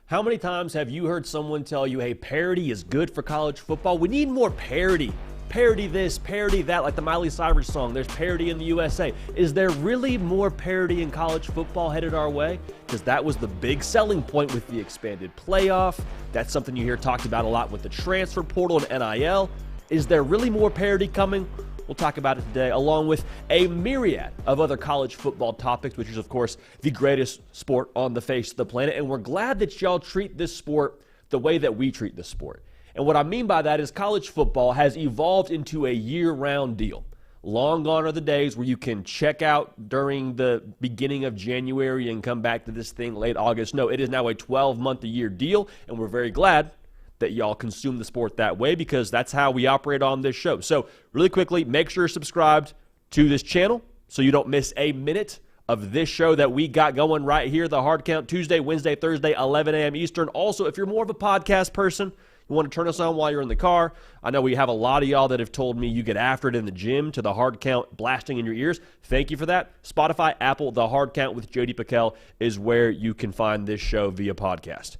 How many times have you heard someone tell you, hey, parity is good for college football? We need more parity. Parody this, parody that, like the Miley Cyrus song. There's parity in the USA. Is there really more parity in college football headed our way? Because that was the big selling point with the expanded playoff. That's something you hear talked about a lot with the transfer portal and NIL. Is there really more parity coming? We'll talk about it today, along with a myriad of other college football topics, which is, of course, the greatest sport on the face of the planet. And we're glad that y'all treat this sport the way that we treat this sport. And what I mean by that is college football has evolved into a year-round deal. Long gone are the days where you can check out during the beginning of January and come back to this thing late August. No, it is now a 12-month-a-year deal, and we're very glad that y'all consume the sport that way because that's how we operate on this show. So really quickly, make sure you're subscribed to this channel so you don't miss a minute of this show that we got going right here, the Hard Count, Tuesday, Wednesday, Thursday, 11 a.m. Eastern. Also, if you're more of a podcast person, you want to turn us on while you're in the car. I know we have a lot of y'all that have told me you get after it in the gym to the Hard Count blasting in your ears. Thank you for that. Spotify, Apple, the Hard Count with J.D. Pickell is where you can find this show via podcast.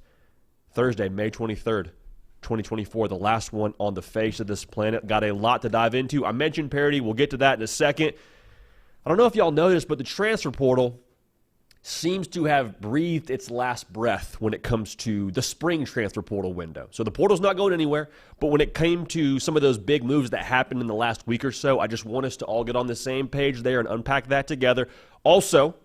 Thursday, May 23rd. 2024, the last one on the face of this planet. Got a lot to dive into. I mentioned parity. We'll get to that in a second. I don't know if y'all noticed, but the transfer portal seems to have breathed its last breath when it comes to the spring transfer portal window. So the portal's not going anywhere, but when it came to some of those big moves that happened in the last week or so, I just want us to all get on the same page there and unpack that together. Also,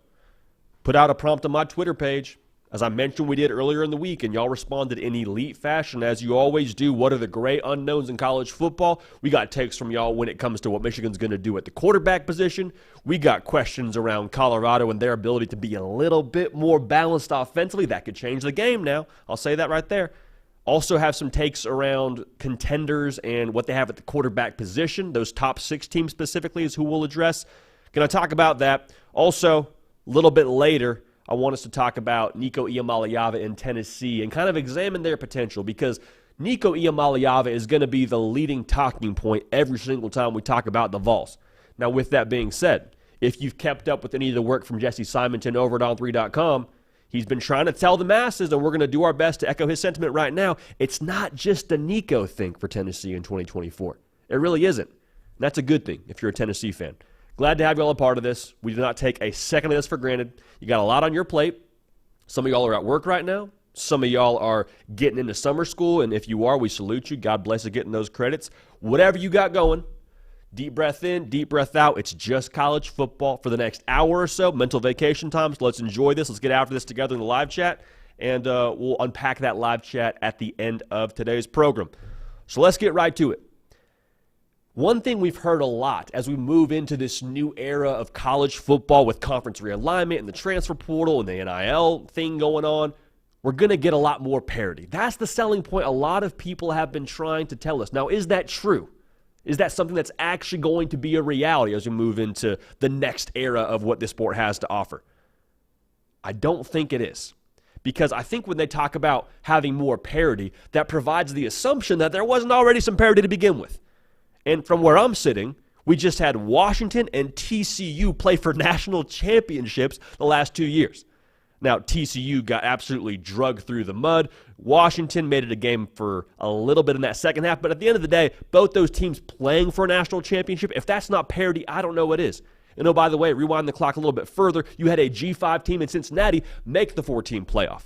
put out a prompt on my Twitter page. As I mentioned, we did earlier in the week, and y'all responded in elite fashion, as you always do. What are the great unknowns in college football? We got takes from y'all when it comes to what Michigan's going to do at the quarterback position. We got questions around Colorado and their ability to be a little bit more balanced offensively. That could change the game now. I'll say that right there. Also have some takes around contenders and what they have at the quarterback position. Those top 6 teams specifically is who we'll address. Going to talk about that. Also, a little bit later, I want us to talk about Nico Iamaleava in Tennessee and kind of examine their potential because Nico Iamaleava is going to be the leading talking point every single time we talk about the Vols. Now, with that being said, if you've kept up with any of the work from Jesse Simonton over at On3.com, he's been trying to tell the masses, and we're going to do our best to echo his sentiment right now, it's not just a Nico thing for Tennessee in 2024. It really isn't. And that's a good thing if you're a Tennessee fan. Glad to have you all a part of this. We do not take a second of this for granted. You got a lot on your plate. Some of y'all are at work right now. Some of y'all are getting into summer school, and if you are, we salute you. God bless you getting those credits. Whatever you got going, deep breath in, deep breath out. It's just college football for the next hour or so. Mental vacation time, so let's enjoy this. Let's get after this together in the live chat, and we'll unpack that live chat at the end of today's program. So let's get right to it. One thing we've heard a lot as we move into this new era of college football with conference realignment and the transfer portal and the NIL thing going on, we're going to get a lot more parity. That's the selling point a lot of people have been trying to tell us. Now, is that true? Is that something that's actually going to be a reality as we move into the next era of what this sport has to offer? I don't think it is. Because I think when they talk about having more parity, that provides the assumption that there wasn't already some parity to begin with. And from where I'm sitting, we just had Washington and TCU play for national championships the last 2 years. Now, TCU got absolutely drugged through the mud. Washington made it a game for a little bit in that second half. But at the end of the day, both those teams playing for a national championship, if that's not parity, I don't know what is. And oh, by the way, rewind the clock a little bit further, you had a G5 team in Cincinnati make the 4-team playoff.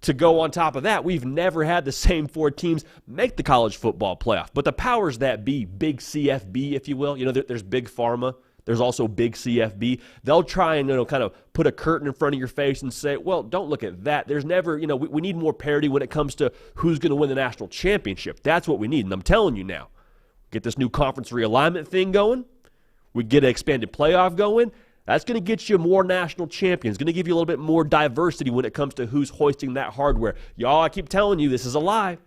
To go on top of that, we've never had the same 4 teams make the college football playoff. But the powers that be, big CFB, if you will, there's big pharma, there's also big CFB. They'll try and kind of put a curtain in front of your face and say, well, don't look at that. There's never, we need more parity when it comes to who's going to win the national championship. That's what we need. And I'm telling you now, get this new conference realignment thing going. We get an expanded playoff going. That's going to get you more national champions. Going to give you a little bit more diversity when it comes to who's hoisting that hardware. Y'all, I keep telling you, this is a lie.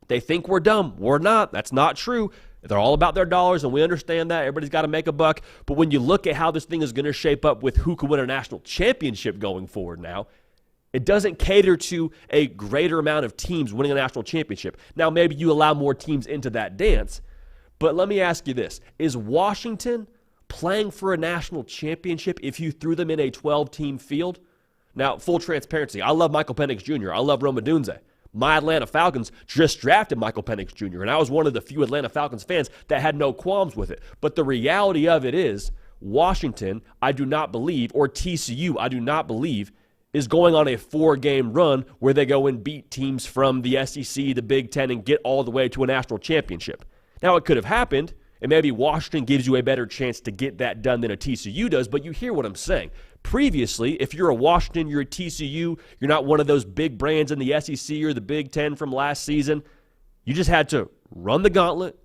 They think we're dumb. We're not. That's not true. They're all about their dollars, and we understand that. Everybody's got to make a buck. But when you look at how this thing is going to shape up with who could win a national championship going forward now, it doesn't cater to a greater amount of teams winning a national championship. Now, maybe you allow more teams into that dance. But let me ask you this. Is Washington playing for a national championship if you threw them in a 12-team field? Now, full transparency, I love Michael Penix Jr. I love Rome Odunze. My Atlanta Falcons just drafted Michael Penix Jr., and I was one of the few Atlanta Falcons fans that had no qualms with it. But the reality of it is, Washington, I do not believe, or TCU, I do not believe, is going on a 4-game run where they go and beat teams from the SEC, the Big Ten, and get all the way to a national championship. Now, it could have happened, and maybe Washington gives you a better chance to get that done than a TCU does, but you hear what I'm saying. Previously, if you're a Washington, you're a TCU, you're not one of those big brands in the SEC or the Big Ten from last season, you just had to run the gauntlet,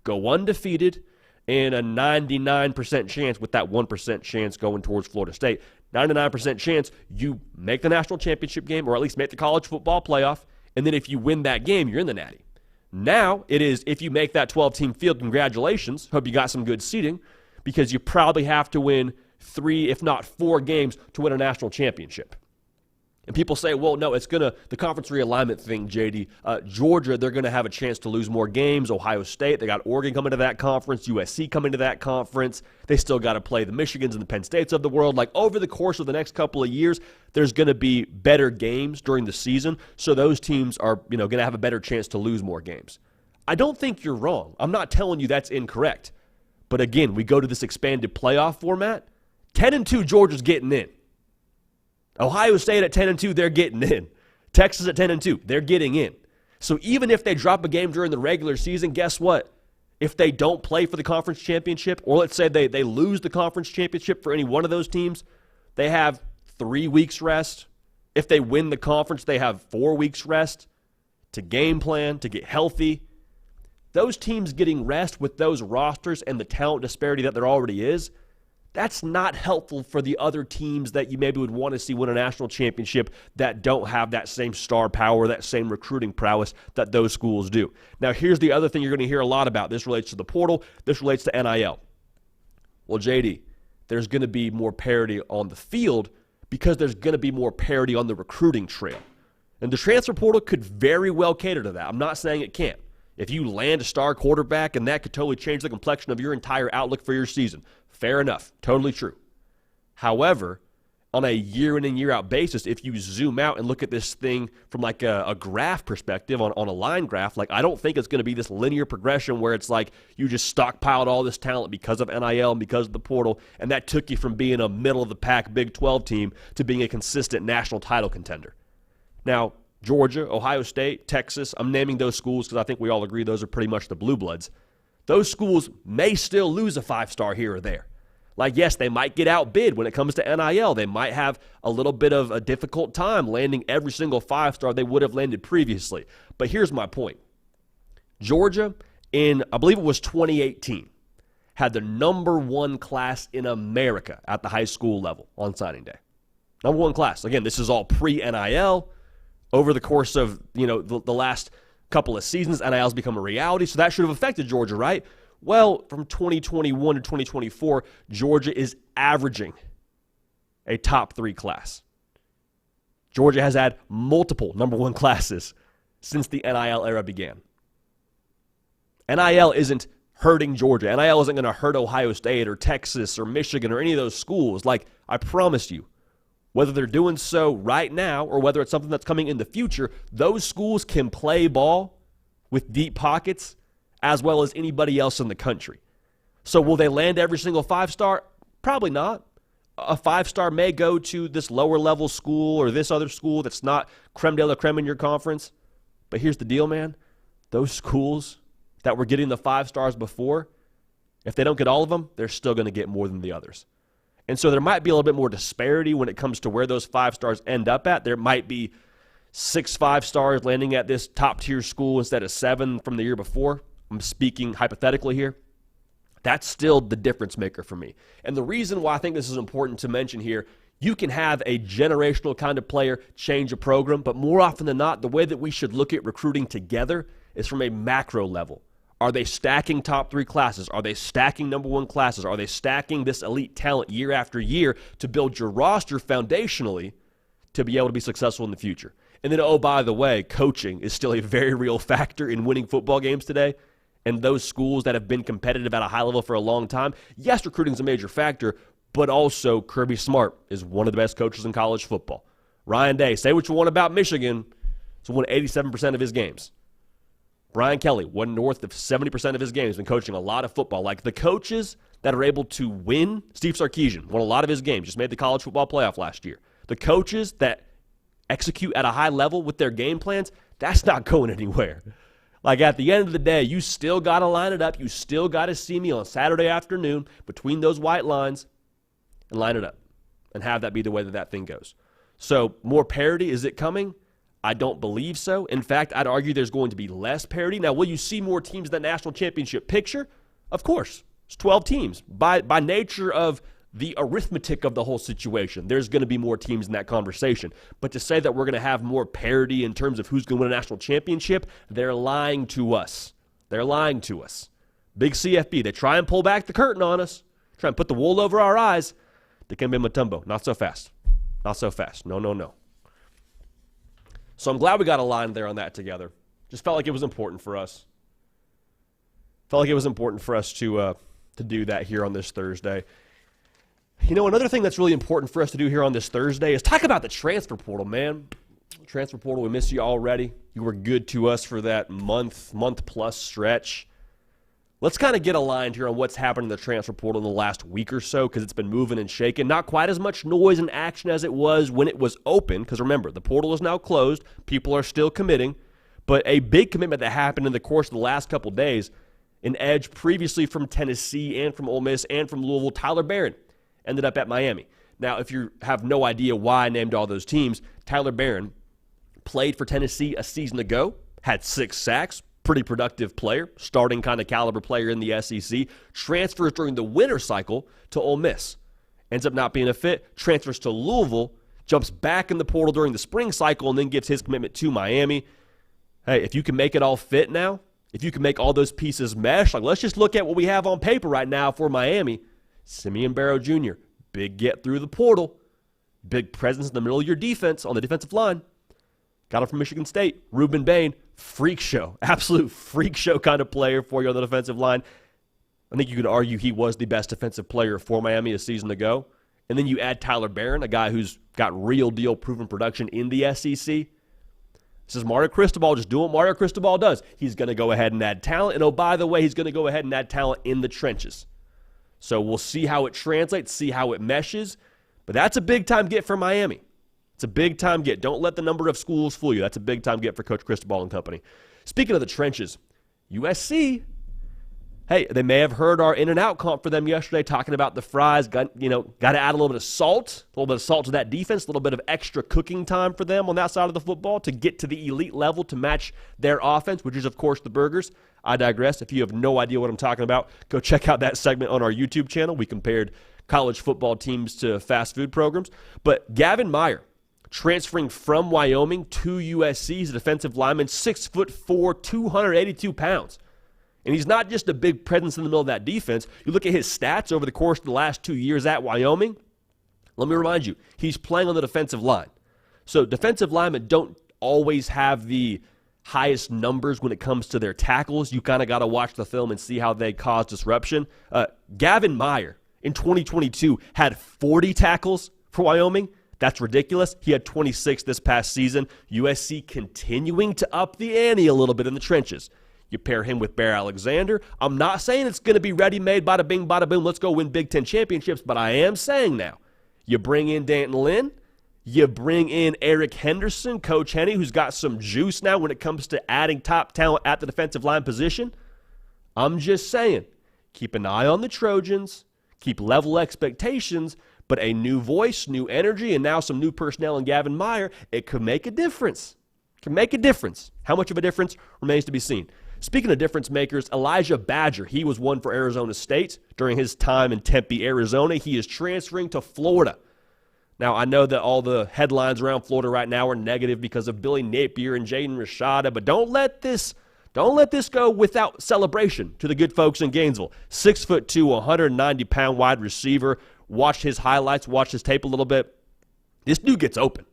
go undefeated, and a 99% chance with that 1% chance going towards Florida State. 99% chance you make the national championship game or at least make the college football playoff, and then if you win that game, you're in the Natty. Now it is, if you make that 12-team field, congratulations. Hope you got some good seeding, because you probably have to win 3, if not 4 games to win a national championship. And people say, well, no, it's going to, the conference realignment thing, JD. Georgia, they're going to have a chance to lose more games. Ohio State, they got Oregon coming to that conference, USC coming to that conference. They still got to play the Michigans and the Penn States of the world. Like, over the course of the next couple of years, there's going to be better games during the season. So those teams are, going to have a better chance to lose more games. I don't think you're wrong. I'm not telling you that's incorrect. But again, we go to this expanded playoff format. 10-2, Georgia's getting in. Ohio State at 10-2, they're getting in. Texas at 10-2, they're getting in. So even if they drop a game during the regular season, guess what? If they don't play for the conference championship, or let's say they lose the conference championship for any one of those teams, they have 3 weeks rest. If they win the conference, they have 4 weeks rest to game plan, to get healthy. Those teams getting rest with those rosters and the talent disparity that there already is, that's not helpful for the other teams that you maybe would want to see win a national championship that don't have that same star power, that same recruiting prowess that those schools do. Now, here's the other thing you're going to hear a lot about. This relates to the portal. This relates to NIL. Well, JD, there's going to be more parity on the field because there's going to be more parity on the recruiting trail. And the transfer portal could very well cater to that. I'm not saying it can't. If you land a star quarterback, and that could totally change the complexion of your entire outlook for your season. Fair enough. Totally true. However, on a year in and year out basis, if you zoom out and look at this thing from like a graph perspective, on a line graph, like I don't think it's going to be this linear progression where it's like you just stockpiled all this talent because of NIL and because of the portal, and that took you from being a middle-of-the-pack Big 12 team to being a consistent national title contender. Now, Georgia, Ohio State, Texas, I'm naming those schools because I think we all agree those are pretty much the blue bloods. Those schools may still lose a 5-star here or there. Like, yes, they might get outbid when it comes to NIL. They might have a little bit of a difficult time landing every single 5-star they would have landed previously. But here's my point. Georgia, in, I believe it was 2018, had the #1 class in America at the high school level on signing day. #1 class. Again, this is all pre-NIL. Over the course of, the last couple of seasons, NIL has become a reality, so that should have affected Georgia, right? Well, from 2021 to 2024, Georgia is averaging a top 3 class. Georgia has had multiple #1 classes since the NIL era began. NIL isn't hurting Georgia. NIL isn't going to hurt Ohio State or Texas or Michigan or any of those schools. Like, I promise you, whether they're doing so right now or whether it's something that's coming in the future, those schools can play ball with deep pockets as well as anybody else in the country. So will they land every single 5-star? Probably not. A 5-star may go to this lower level school or this other school that's not creme de la creme in your conference. But here's the deal, man. Those schools that were getting the 5 stars before, if they don't get all of them, they're still going to get more than the others. And so there might be a little bit more disparity when it comes to where those 5 stars end up at. There might be 6 5-stars landing at this top-tier school instead of 7 from the year before. I'm speaking hypothetically here. That's still the difference maker for me. And the reason why I think this is important to mention here, you can have a generational kind of player change a program, but more often than not, the way that we should look at recruiting together is from a macro level. Are they stacking top 3 classes? Are they stacking #1 classes? Are they stacking this elite talent year after year to build your roster foundationally to be able to be successful in the future? And then, oh, by the way, coaching is still a very real factor in winning football games today. And those schools that have been competitive at a high level for a long time, yes, recruiting is a major factor, but also Kirby Smart is one of the best coaches in college football. Ryan Day, say what you want about Michigan, has won 87% of his games. Brian Kelly won north of 70% of his games, been coaching a lot of football. Like the coaches that are able to win, Steve Sarkisian won a lot of his games, just made the college football playoff last year. The coaches that execute at a high level with their game plans, that's not going anywhere. Like at the end of the day, you still got to line it up. You still got to see me on Saturday afternoon between those white lines and line it up and have that be the way that that thing goes. So more parity, is it coming? I don't believe so. In fact, I'd argue there's going to be less parity. Now, will you see more teams in the national championship picture? Of course. It's 12 teams. By nature of the arithmetic of the whole situation, there's going to be more teams in that conversation. But to say that we're going to have more parity in terms of who's going to win a national championship, they're lying to us. They're lying to us. Big CFB, they try and pull back the curtain on us, try and put the wool over our eyes. Dikembe Mutombo, not so fast. Not so fast. No, no, no. So I'm glad we got a line there on that together. Just felt like it was important for us. Felt like it was important for us to do that here on this Thursday. You know, another thing that's really important for us to do here on this Thursday is talk about the transfer portal, man. Transfer portal, we miss you already. You were good to us for that month-plus stretch. Let's kind of get aligned here on what's happened in the transfer portal in the last week or so because it's been moving and shaking. Not quite as much noise and action as it was when it was open because remember, the portal is now closed. People are still committing. But a big commitment that happened in the course of the last couple days, an edge previously from Tennessee and from Ole Miss and from Louisville, Tyler Barron, ended up at Miami. Now, if you have no idea why I named all those teams, Tyler Barron played for Tennessee a season ago, had 6 sacks, pretty productive player, starting kind of caliber player in the SEC, transfers during the winter cycle to Ole Miss. Ends up not being a fit, transfers to Louisville, jumps back in the portal during the spring cycle, and then gives his commitment to Miami. Hey, if you can make it all fit now, if you can make all those pieces mesh, like let's just look at what we have on paper right now for Miami. Simeon Barrow Jr., big get through the portal, big presence in the middle of your defense on the defensive line. Got him from Michigan State. Ruben Bain, freak show, absolute freak show kind of player for you on the defensive line. I think you could argue he was the best defensive player for Miami a season ago. And then you add Tyler Barron, a guy who's got real deal proven production in the SEC. This is Mario Cristobal just doing what Mario Cristobal does. He's going to go ahead and add talent. And oh, by the way, he's going to go ahead and add talent in the trenches. So we'll see how it translates, see how it meshes. But that's a big-time get for Miami. It's a big-time get. Don't let the number of schools fool you. That's a big-time get for Coach Cristobal and company. Speaking of the trenches, USC, hey, they may have heard our in-and-out comp for them yesterday talking about the fries. Got to add a little bit of salt to that defense, a little bit of extra cooking time for them on that side of the football to get to the elite level to match their offense, which is, of course, the burgers. I digress. If you have no idea what I'm talking about, go check out that segment on our YouTube channel. We compared college football teams to fast food programs. But Gavin Meyer, transferring from Wyoming to USC, he's a defensive lineman, 6'4", 282 pounds. And he's not just a big presence in the middle of that defense. You look at his stats over the course of the last 2 years at Wyoming. Let me remind you, he's playing on the defensive line. So defensive linemen don't always have the highest numbers when it comes to their tackles. You kind of got to watch the film and see how they cause disruption. Gavin Meyer in 2022 had 40 tackles for Wyoming. That's ridiculous. He had 26 this past season. USC continuing to up the ante a little bit in the trenches. You pair him with Bear Alexander. I'm not saying it's going to be ready-made, bada bing, bada boom, let's go win Big Ten championships, but I am saying now, you bring in Danton Lynn, you bring in Eric Henderson, Coach Henny, who's got some juice now when it comes to adding top talent at the defensive line position. I'm just saying, keep an eye on the Trojans, keep level expectations, but a new voice, new energy, and now some new personnel in Gavin Meyer, it could make a difference. It can make a difference. How much of a difference remains to be seen. Speaking of difference makers, Elijah Badger, he was one for Arizona State during his time in Tempe, Arizona. He is transferring to Florida. Now, I know that all the headlines around Florida right now are negative because of Billy Napier and Jaden Rashada, but don't let this go without celebration to the good folks in Gainesville. 6'2", 190-pound wide receiver. Watched his highlights, watched his tape a little bit. This dude gets open.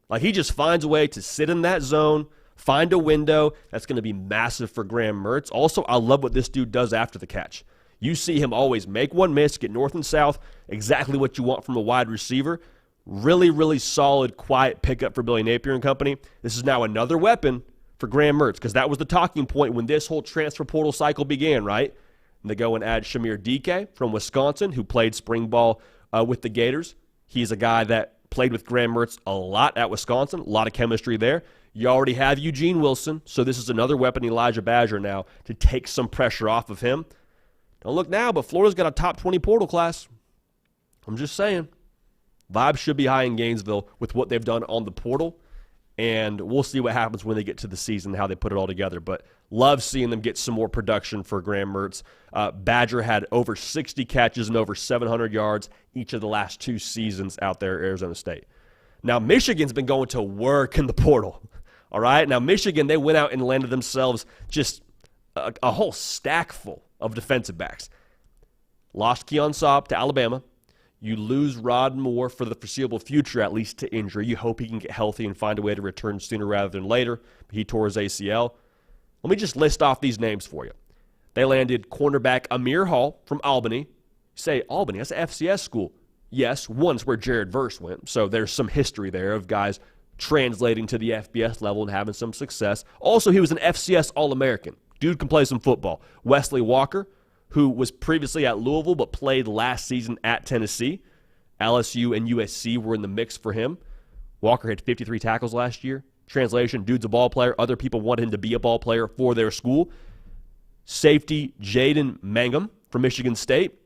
Like, he just finds a way to sit in that zone, find a window. That's going to be massive for Graham Mertz. Also, I love what this dude does after the catch. You see him always make one miss, get north and south, exactly what you want from a wide receiver. Really, really solid, quiet pickup for Billy Napier and company. This is now another weapon for Graham Mertz, because that was the talking point when this whole transfer portal cycle began, right? And they go and add Shamir DK from Wisconsin, who played spring ball with the Gators. He's a guy that played with Graham Mertz a lot at Wisconsin, a lot of chemistry there. You already have Eugene Wilson, so this is another weapon, Elijah Badger, now to take some pressure off of him. Don't look now, but Florida's got a top 20 portal class. I'm just saying. Vibes should be high in Gainesville with what they've done on the portal, and we'll see what happens when they get to the season, how they put it all together. But love seeing them get some more production for Graham Mertz. Badger had over 60 catches and over 700 yards each of the last 2 seasons out there at Arizona State. Now, Michigan's been going to work in the portal, all right? Now, Michigan, they went out and landed themselves just a whole stack full of defensive backs. Lost Keon Saab to Alabama. You lose Rod Moore for the foreseeable future, at least to injury. You hope he can get healthy and find a way to return sooner rather than later. He tore his ACL. Let me just list off these names for you. They landed cornerback Amir Hall from Albany. You say, Albany, that's an FCS school. Yes, one's where Jared Verse went, so there's some history there of guys translating to the FBS level and having some success. Also, he was an FCS All-American. Dude can play some football. Wesley Walker, who was previously at Louisville but played last season at Tennessee. LSU and USC were in the mix for him. Walker had 53 tackles last year. Translation, dude's a ball player. Other people wanted him to be a ball player for their school. Safety, Jaden Mangum from Michigan State.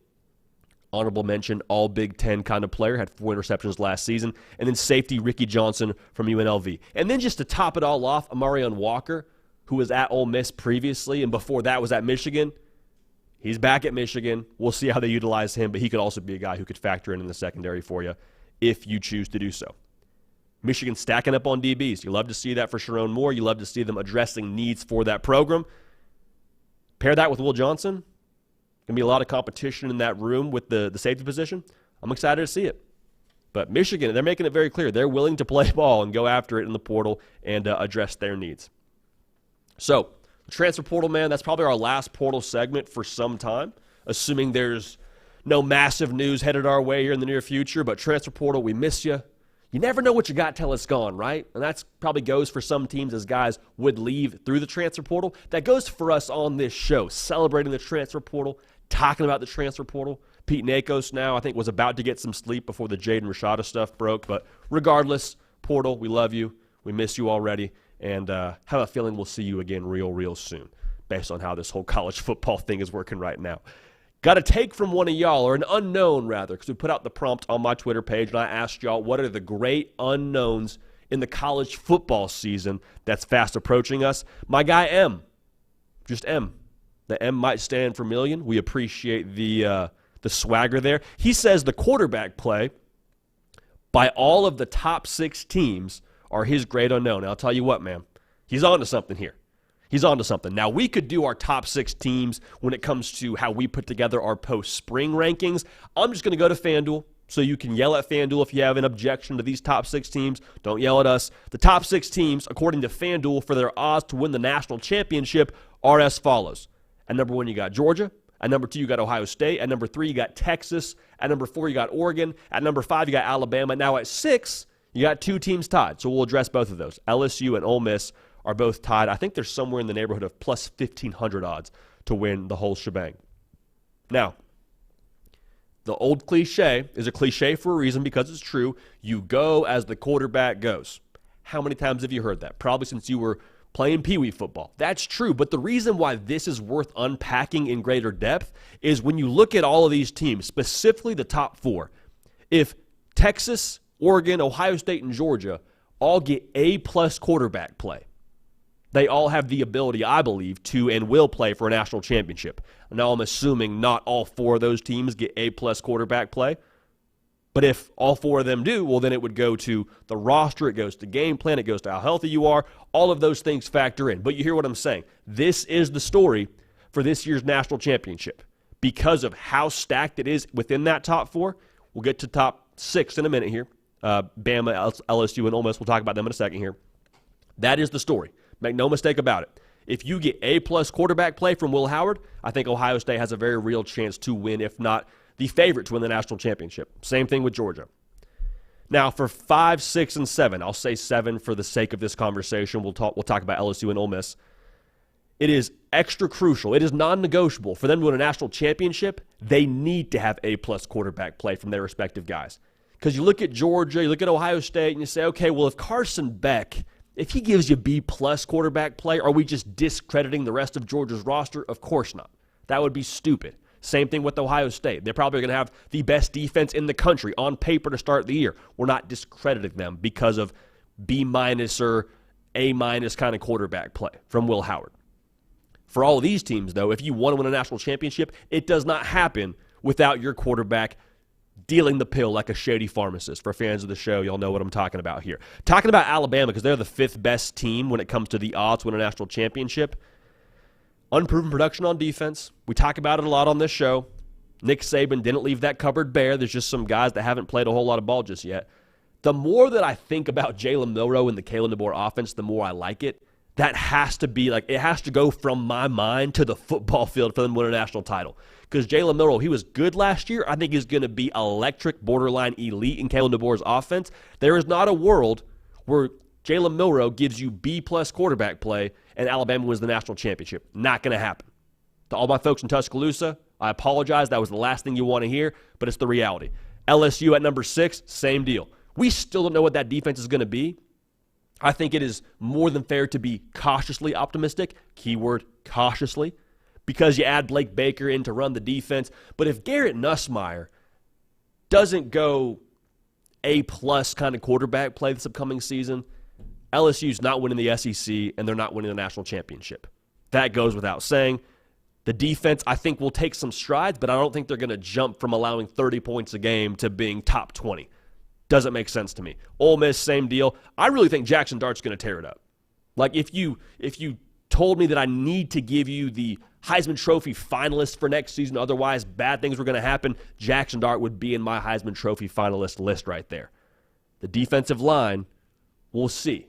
Honorable mention, all Big Ten kind of player. Had 4 interceptions last season. And then safety, Ricky Johnson from UNLV. And then just to top it all off, Amarion Walker, who was at Ole Miss previously and before that was at Michigan. He's back at Michigan. We'll see how they utilize him, but he could also be a guy who could factor in the secondary for you if you choose to do so. Michigan stacking up on DBs. You love to see that for Sharon Moore. You love to see them addressing needs for that program. Pair that with Will Johnson. Going to be a lot of competition in that room with the safety position. I'm excited to see it. But Michigan, they're making it very clear. They're willing to play ball and go after it in the portal and address their needs. So, transfer portal, man, that's probably our last portal segment for some time, assuming there's no massive news headed our way here in the near future. But transfer portal, we miss you. You never know what you got till it's gone, right? And that probably goes for some teams as guys would leave through the transfer portal. That goes for us on this show, celebrating the transfer portal, talking about the transfer portal. Pete Nakos now, I think, was about to get some sleep before the Jaden Rashada stuff broke. But regardless, portal, we love you. We miss you already. And have a feeling we'll see you again real soon based on how this whole college football thing is working right now. Got a take from one of y'all, or an unknown rather, because we put out the prompt on my Twitter page, and I asked y'all what are the great unknowns in the college football season that's fast approaching us. My guy M, just M. The M might stand for million. We appreciate the swagger there. He says the quarterback play by all of the top 6 teams are his great unknown. And I'll tell you what, man, he's on to something here. He's on to something. Now, we could do our top 6 teams when it comes to how we put together our post-spring rankings. I'm just going to go to FanDuel, so you can yell at FanDuel if you have an objection to these top 6 teams. Don't yell at us. The top 6 teams, according to FanDuel, for their odds to win the national championship are as follows. At number 1, you got Georgia. At number 2, you got Ohio State. At number 3, you got Texas. At number 4, you got Oregon. At number 5, you got Alabama. Now at 6, you got 2 teams tied, so we'll address both of those. LSU and Ole Miss are both tied. I think they're somewhere in the neighborhood of plus 1,500 odds to win the whole shebang. Now, the old cliche is a cliche for a reason because it's true. You go as the quarterback goes. How many times have you heard that? Probably since you were playing Pee-wee football. That's true, but the reason why this is worth unpacking in greater depth is when you look at all of these teams, specifically the top 4, if Texas, Oregon, Ohio State, and Georgia all get A-plus quarterback play, they all have the ability, I believe, to and will play for a national championship. Now, I'm assuming not all 4 of those teams get A-plus quarterback play. But if all 4 of them do, well, then it would go to the roster, it goes to game plan, it goes to how healthy you are. All of those things factor in. But you hear what I'm saying. This is the story for this year's national championship. Because of how stacked it is within that top 4, we'll get to top 6 in a minute here. Bama, LSU, and Ole Miss, we'll talk about them in a second here. That is the story. Make no mistake about it. If you get A-plus quarterback play from Will Howard, I think Ohio State has a very real chance to win, if not the favorite to win the national championship. Same thing with Georgia. Now, for 5, 6, and 7, I'll say 7 for the sake of this conversation. We'll talk about LSU and Ole Miss. It is extra crucial. It is non-negotiable. For them to win a national championship, they need to have A-plus quarterback play from their respective guys. Because you look at Georgia, you look at Ohio State, and you say, okay, well, if Carson Beck, if he gives you B-plus quarterback play, are we just discrediting the rest of Georgia's roster? Of course not. That would be stupid. Same thing with Ohio State. They're probably going to have the best defense in the country on paper to start the year. We're not discrediting them because of B- or A- kind of quarterback play from Will Howard. For all of these teams, though, if you want to win a national championship, it does not happen without your quarterback dealing the pill like a shady pharmacist. For fans of the show, y'all know what I'm talking about here. Talking about Alabama, because they're the 5th best team when it comes to the odds to win a national championship. Unproven production on defense. We talk about it a lot on this show. Nick Saban didn't leave that cupboard bare. There's just some guys that haven't played a whole lot of ball just yet. The more that I think about Jalen Milroe and the Kalen DeBoer offense, the more I like it. That has to be it has to go from my mind to the football field for them to win a national title. Because Jalen Milroe, he was good last year. I think he's going to be electric, borderline elite in Kalen DeBoer's offense. There is not a world where Jalen Milroe gives you B-plus quarterback play and Alabama wins the national championship. Not going to happen. To all my folks in Tuscaloosa, I apologize. That was the last thing you want to hear, but it's the reality. LSU at number 6, same deal. We still don't know what that defense is going to be. I think it is more than fair to be cautiously optimistic, keyword cautiously, because you add Blake Baker in to run the defense. But if Garrett Nussmeier doesn't go A-plus kind of quarterback play this upcoming season, LSU's not winning the SEC, and they're not winning the national championship. That goes without saying. The defense, I think, will take some strides, but I don't think they're going to jump from allowing 30 points a game to being top 20. Doesn't make sense to me. Ole Miss, same deal. I really think Jackson Dart's going to tear it up. Like, if you told me that I need to give you the Heisman Trophy finalist for next season, otherwise bad things were going to happen, Jackson Dart would be in my Heisman Trophy finalist list right there. The defensive line, we'll see.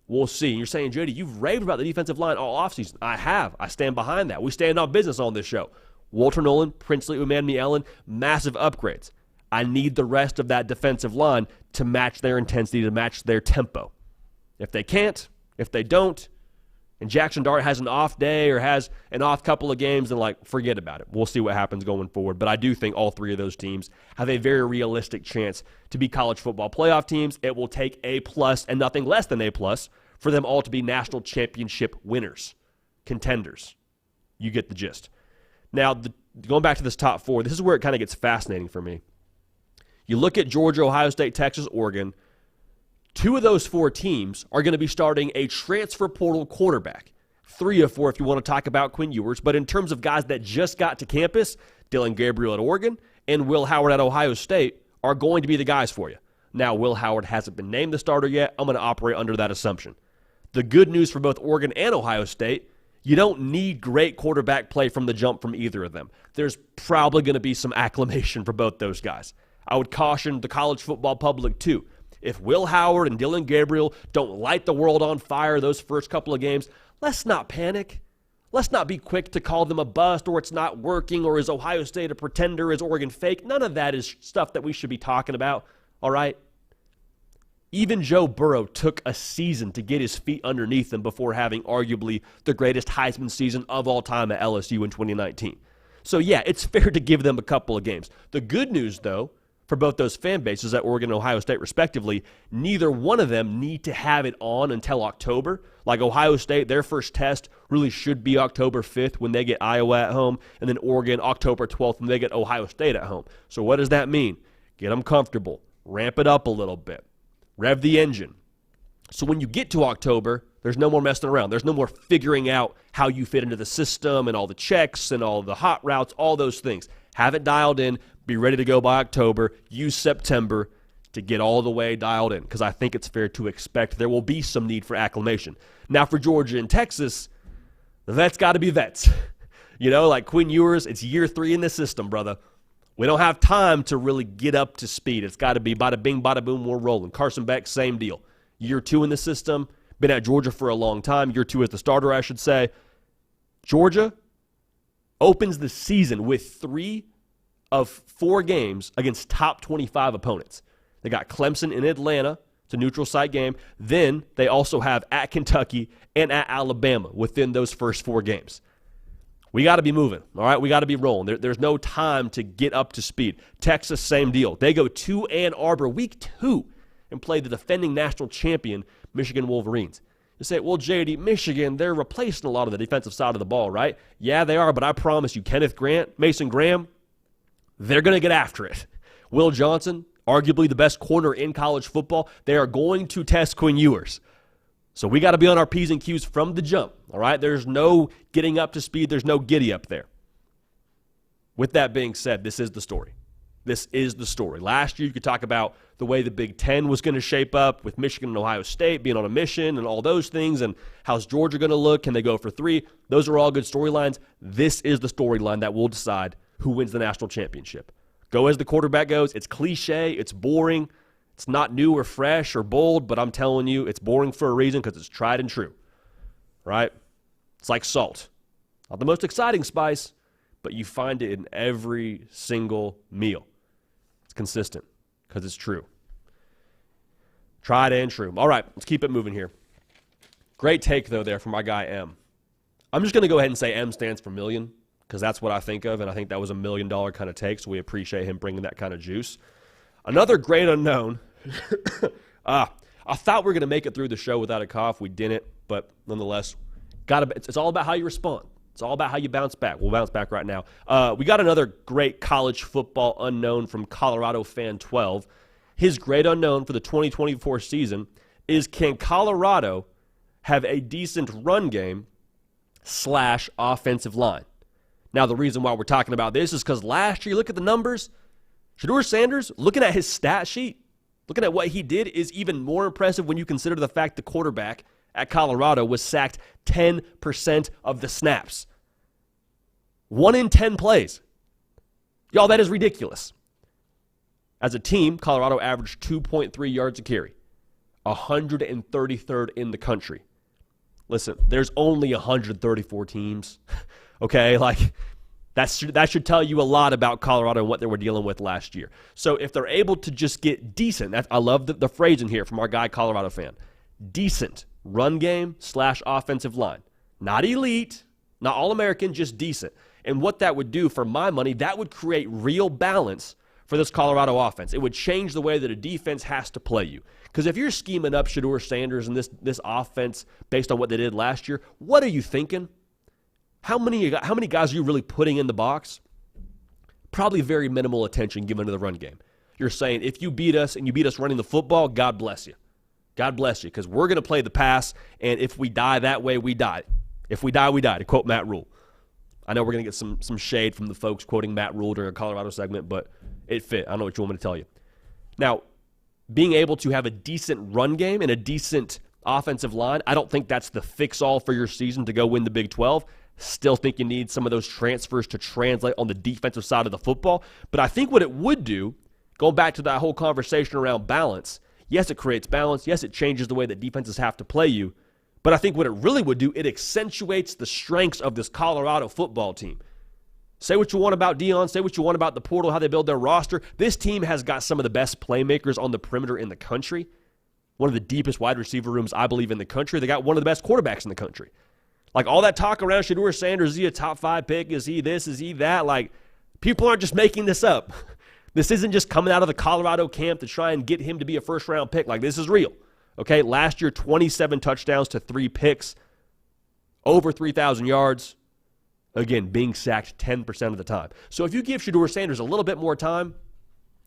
We'll see. And you're saying, Jody, you've raved about the defensive line all offseason. I have. I stand behind that. We stand on business on this show. Walter Nolan, Princely Umanmielen, massive upgrades. I need the rest of that defensive line to match their intensity, to match their tempo. If they can't, if they don't, and Jackson Dart has an off day or has an off couple of games, then, forget about it. We'll see what happens going forward. But I do think all 3 of those teams have a very realistic chance to be college football playoff teams. It will take A-plus and nothing less than A-plus for them all to be national championship winners, contenders. You get the gist. Now, going back to this top 4, this is where it kind of gets fascinating for me. You look at Georgia, Ohio State, Texas, Oregon. 2 of those 4 teams are going to be starting a transfer portal quarterback. 3 of 4 if you want to talk about Quinn Ewers. But in terms of guys that just got to campus, Dylan Gabriel at Oregon and Will Howard at Ohio State are going to be the guys for you. Now, Will Howard hasn't been named the starter yet. I'm going to operate under that assumption. The good news for both Oregon and Ohio State, you don't need great quarterback play from the jump from either of them. There's probably going to be some acclimation for both those guys. I would caution the college football public, too. If Will Howard and Dylan Gabriel don't light the world on fire those first couple of games, let's not panic. Let's not be quick to call them a bust or it's not working or is Ohio State a pretender, is Oregon fake. None of that is stuff that we should be talking about, all right? Even Joe Burrow took a season to get his feet underneath him before having arguably the greatest Heisman season of all time at LSU in 2019. So, yeah, it's fair to give them a couple of games. The good news, though, for both those fan bases at Oregon and Ohio State respectively, neither one of them need to have it on until October. Like Ohio State, their first test really should be October 5th when they get Iowa at home, and then Oregon October 12th when they get Ohio State at home. So what does that mean? Get them comfortable. Ramp it up a little bit. Rev the engine. So when you get to October, there's no more messing around. There's no more figuring out how you fit into the system and all the checks and all the hot routes, all those things. Have it dialed in. Be ready to go by October. Use September to get all the way dialed in because I think it's fair to expect there will be some need for acclimation. Now for Georgia and Texas, the vets got to be vets. You know, like Quinn Ewers, it's year 3 in the system, brother. We don't have time to really get up to speed. It's got to be bada bing, bada boom, we're rolling. Carson Beck, same deal. Year 2 in the system. Been at Georgia for a long time. Year 2 as the starter, I should say. Georgia opens the season with 3 of 4 games against top 25 opponents. They got Clemson in Atlanta. It's a neutral site game. Then they also have at Kentucky and at Alabama within those first 4 games. We got to be moving, all right? We got to be rolling. There's no time to get up to speed. Texas, same deal. They go to Ann Arbor week 2 and play the defending national champion, Michigan Wolverines. You say, well, JD, Michigan, they're replacing a lot of the defensive side of the ball, right? Yeah, they are, but I promise you, Kenneth Grant, Mason Graham, they're going to get after it. Will Johnson, arguably the best corner in college football, they are going to test Quinn Ewers. So we got to be on our P's and Q's from the jump, all right? There's no getting up to speed. There's no giddy up there. With that being said, this is the story. This is the story. Last year, you could talk about the way the Big Ten was going to shape up with Michigan and Ohio State being on a mission and all those things, and how's Georgia going to look? Can they go for 3? Those are all good storylines. This is the storyline that will decide who wins the national championship. Go as the quarterback goes. It's cliche. It's boring. It's not new or fresh or bold, but I'm telling you, it's boring for a reason because it's tried and true, right? It's like salt. Not the most exciting spice, but you find it in every single meal. It's consistent because it's true. Tried and true. All right, let's keep it moving here. Great take, though, there from my guy M. I'm just going to go ahead and say M stands for million because that's what I think of, and I think that was $1 million kind of take, so we appreciate him bringing that kind of juice. Another great unknown. I thought we were going to make it through the show without a cough. We didn't, but nonetheless, it's all about how you respond. It's all about how you bounce back. We'll bounce back right now. We got another great college football unknown from Colorado Fan 12. His great unknown for the 2024 season is, can Colorado have a decent run game / offensive line? Now, the reason why we're talking about this is because last year, look at the numbers. Shedeur Sanders, looking at his stat sheet, looking at what he did is even more impressive when you consider the fact the quarterback at Colorado was sacked 10% of the snaps. 1 in 10 plays. Y'all, that is ridiculous. As a team, Colorado averaged 2.3 yards a carry, 133rd in the country. Listen, there's only 134 teams, okay? Like, that should tell you a lot about Colorado and what they were dealing with last year. So if they're able to just get decent, I love the phrase in here from our guy, Colorado Fan, decent run game / offensive line. Not elite, not All-American, just decent. And what that would do for my money, that would create real balance for this Colorado offense. It would change the way that a defense has to play you. Because if you're scheming up Shedeur Sanders and this offense based on what they did last year, what are you thinking? How many guys are you really putting in the box? Probably very minimal attention given to the run game. You're saying, if you beat us and you beat us running the football, God bless you. God bless you, because we're going to play the pass, and if we die that way, we die. If we die, we die, to quote Matt Rule. I know we're going to get some shade from the folks quoting Matt Rule during a Colorado segment, but it fit. I don't know what you want me to tell you. Now, being able to have a decent run game and a decent offensive line, I don't think that's the fix-all for your season to go win the Big 12. Still think you need some of those transfers to translate on the defensive side of the football. But I think what it would do, going back to that whole conversation around balance, yes, it creates balance. Yes, it changes the way that defenses have to play you. But I think what it really would do, it accentuates the strengths of this Colorado football team. Say what you want about Deion. Say what you want about the portal, how they build their roster. This team has got some of the best playmakers on the perimeter in the country. One of the deepest wide receiver rooms, I believe, in the country. They got one of the best quarterbacks in the country. Like, all that talk around Shedeur Sanders, is he a top 5 pick? Is he this? Is he that? Like, people aren't just making this up. This isn't just coming out of the Colorado camp to try and get him to be a first-round pick. Like, this is real. Okay, last year, 27 touchdowns to 3 picks, over 3,000 yards. Again, being sacked 10% of the time. So if you give Shedeur Sanders a little bit more time,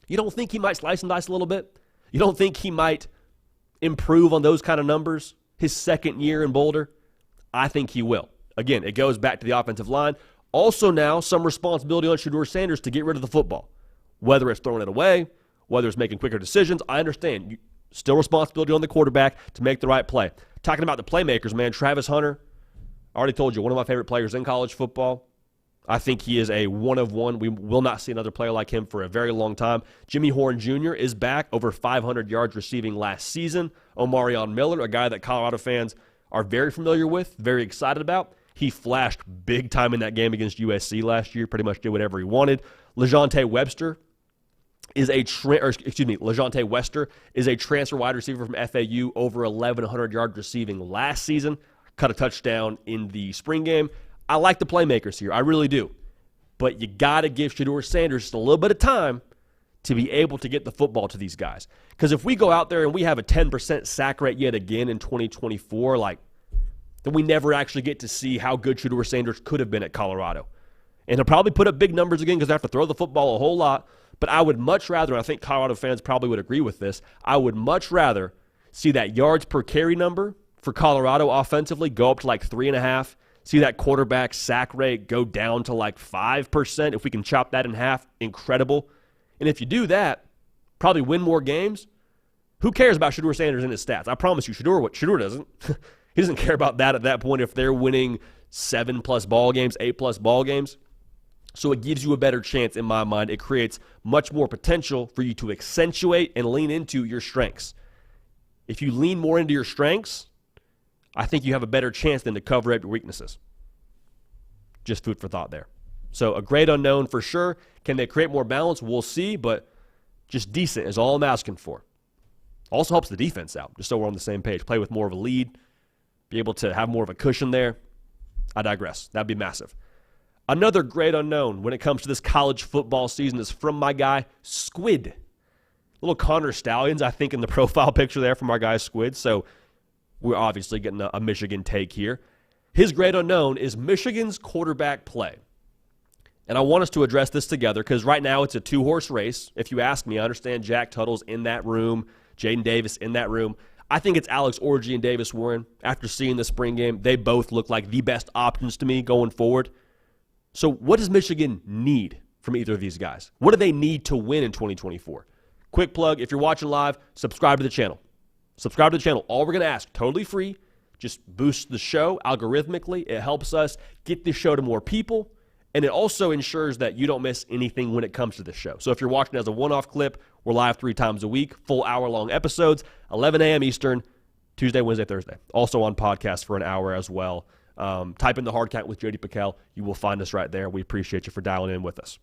you don't think he might slice and dice a little bit? You don't think he might improve on those kind of numbers his second year in Boulder? I think he will. Again, it goes back to the offensive line. Also now, some responsibility on Shedeur Sanders to get rid of the football. Whether it's throwing it away, whether it's making quicker decisions, I understand. Still responsibility on the quarterback to make the right play. Talking about the playmakers, man, Travis Hunter, I already told you, one of my favorite players in college football. I think he is a one of one. We will not see another player like him for a very long time. Jimmy Horn Jr. is back, over 500 yards receiving last season. Omarion Miller, a guy that Colorado fans are very familiar with, very excited about. He flashed big time in that game against USC last year, pretty much did whatever he wanted. LeJounte Webster, LeJontay Wester is a transfer wide receiver from FAU, over 1,100 yards receiving last season, cut a touchdown in the spring game. I like the playmakers here. I really do. But you got to give Shedeur Sanders just a little bit of time to be able to get the football to these guys. Because if we go out there and we have a 10% sack rate yet again in 2024, then we never actually get to see how good Shedeur Sanders could have been at Colorado. And he'll probably put up big numbers again because they have to throw the football a whole lot. But I would much rather, and I think Colorado fans probably would agree with this, I would much rather see that yards per carry number for Colorado offensively go up to 3.5. See that quarterback sack rate go down to 5%. If we can chop that in half, incredible. And if you do that, probably win more games. Who cares about Shedeur Sanders and his stats? I promise you, Shedeur doesn't. He doesn't care about that at that point if they're winning 7+ ball games, 8+ ball games. So it gives you a better chance in my mind. It creates much more potential for you to accentuate and lean into your strengths. If you lean more into your strengths, I think you have a better chance than to cover up your weaknesses. Just food for thought there. So a great unknown for sure. Can they create more balance? We'll see, but just decent is all I'm asking for. Also helps the defense out, just so we're on the same page. Play with more of a lead, be able to have more of a cushion there. I digress. That'd be massive. Another great unknown when it comes to this college football season is from my guy, Squid. Little Connor Stallions, I think, in the profile picture there from our guy, Squid. So we're obviously getting a Michigan take here. His great unknown is Michigan's quarterback play. And I want us to address this together because right now it's a two-horse race. If you ask me, I understand Jack Tuttle's in that room, Jaden Davis in that room. I think it's Alex Orji and Davis Warren. After seeing the spring game, they both look like the best options to me going forward. So what does Michigan need from either of these guys? What do they need to win in 2024? Quick plug, if you're watching live, subscribe to the channel. Subscribe to the channel. All we're going to ask, totally free, just boost the show algorithmically. It helps us get this show to more people, and it also ensures that you don't miss anything when it comes to this show. So if you're watching as a one-off clip, we're live 3 times a week, full hour-long episodes, 11 a.m. Eastern, Tuesday, Wednesday, Thursday. Also on podcast for an hour as well. Type in the hard count with JD Piquel. You will find us right there. We appreciate you for dialing in with us.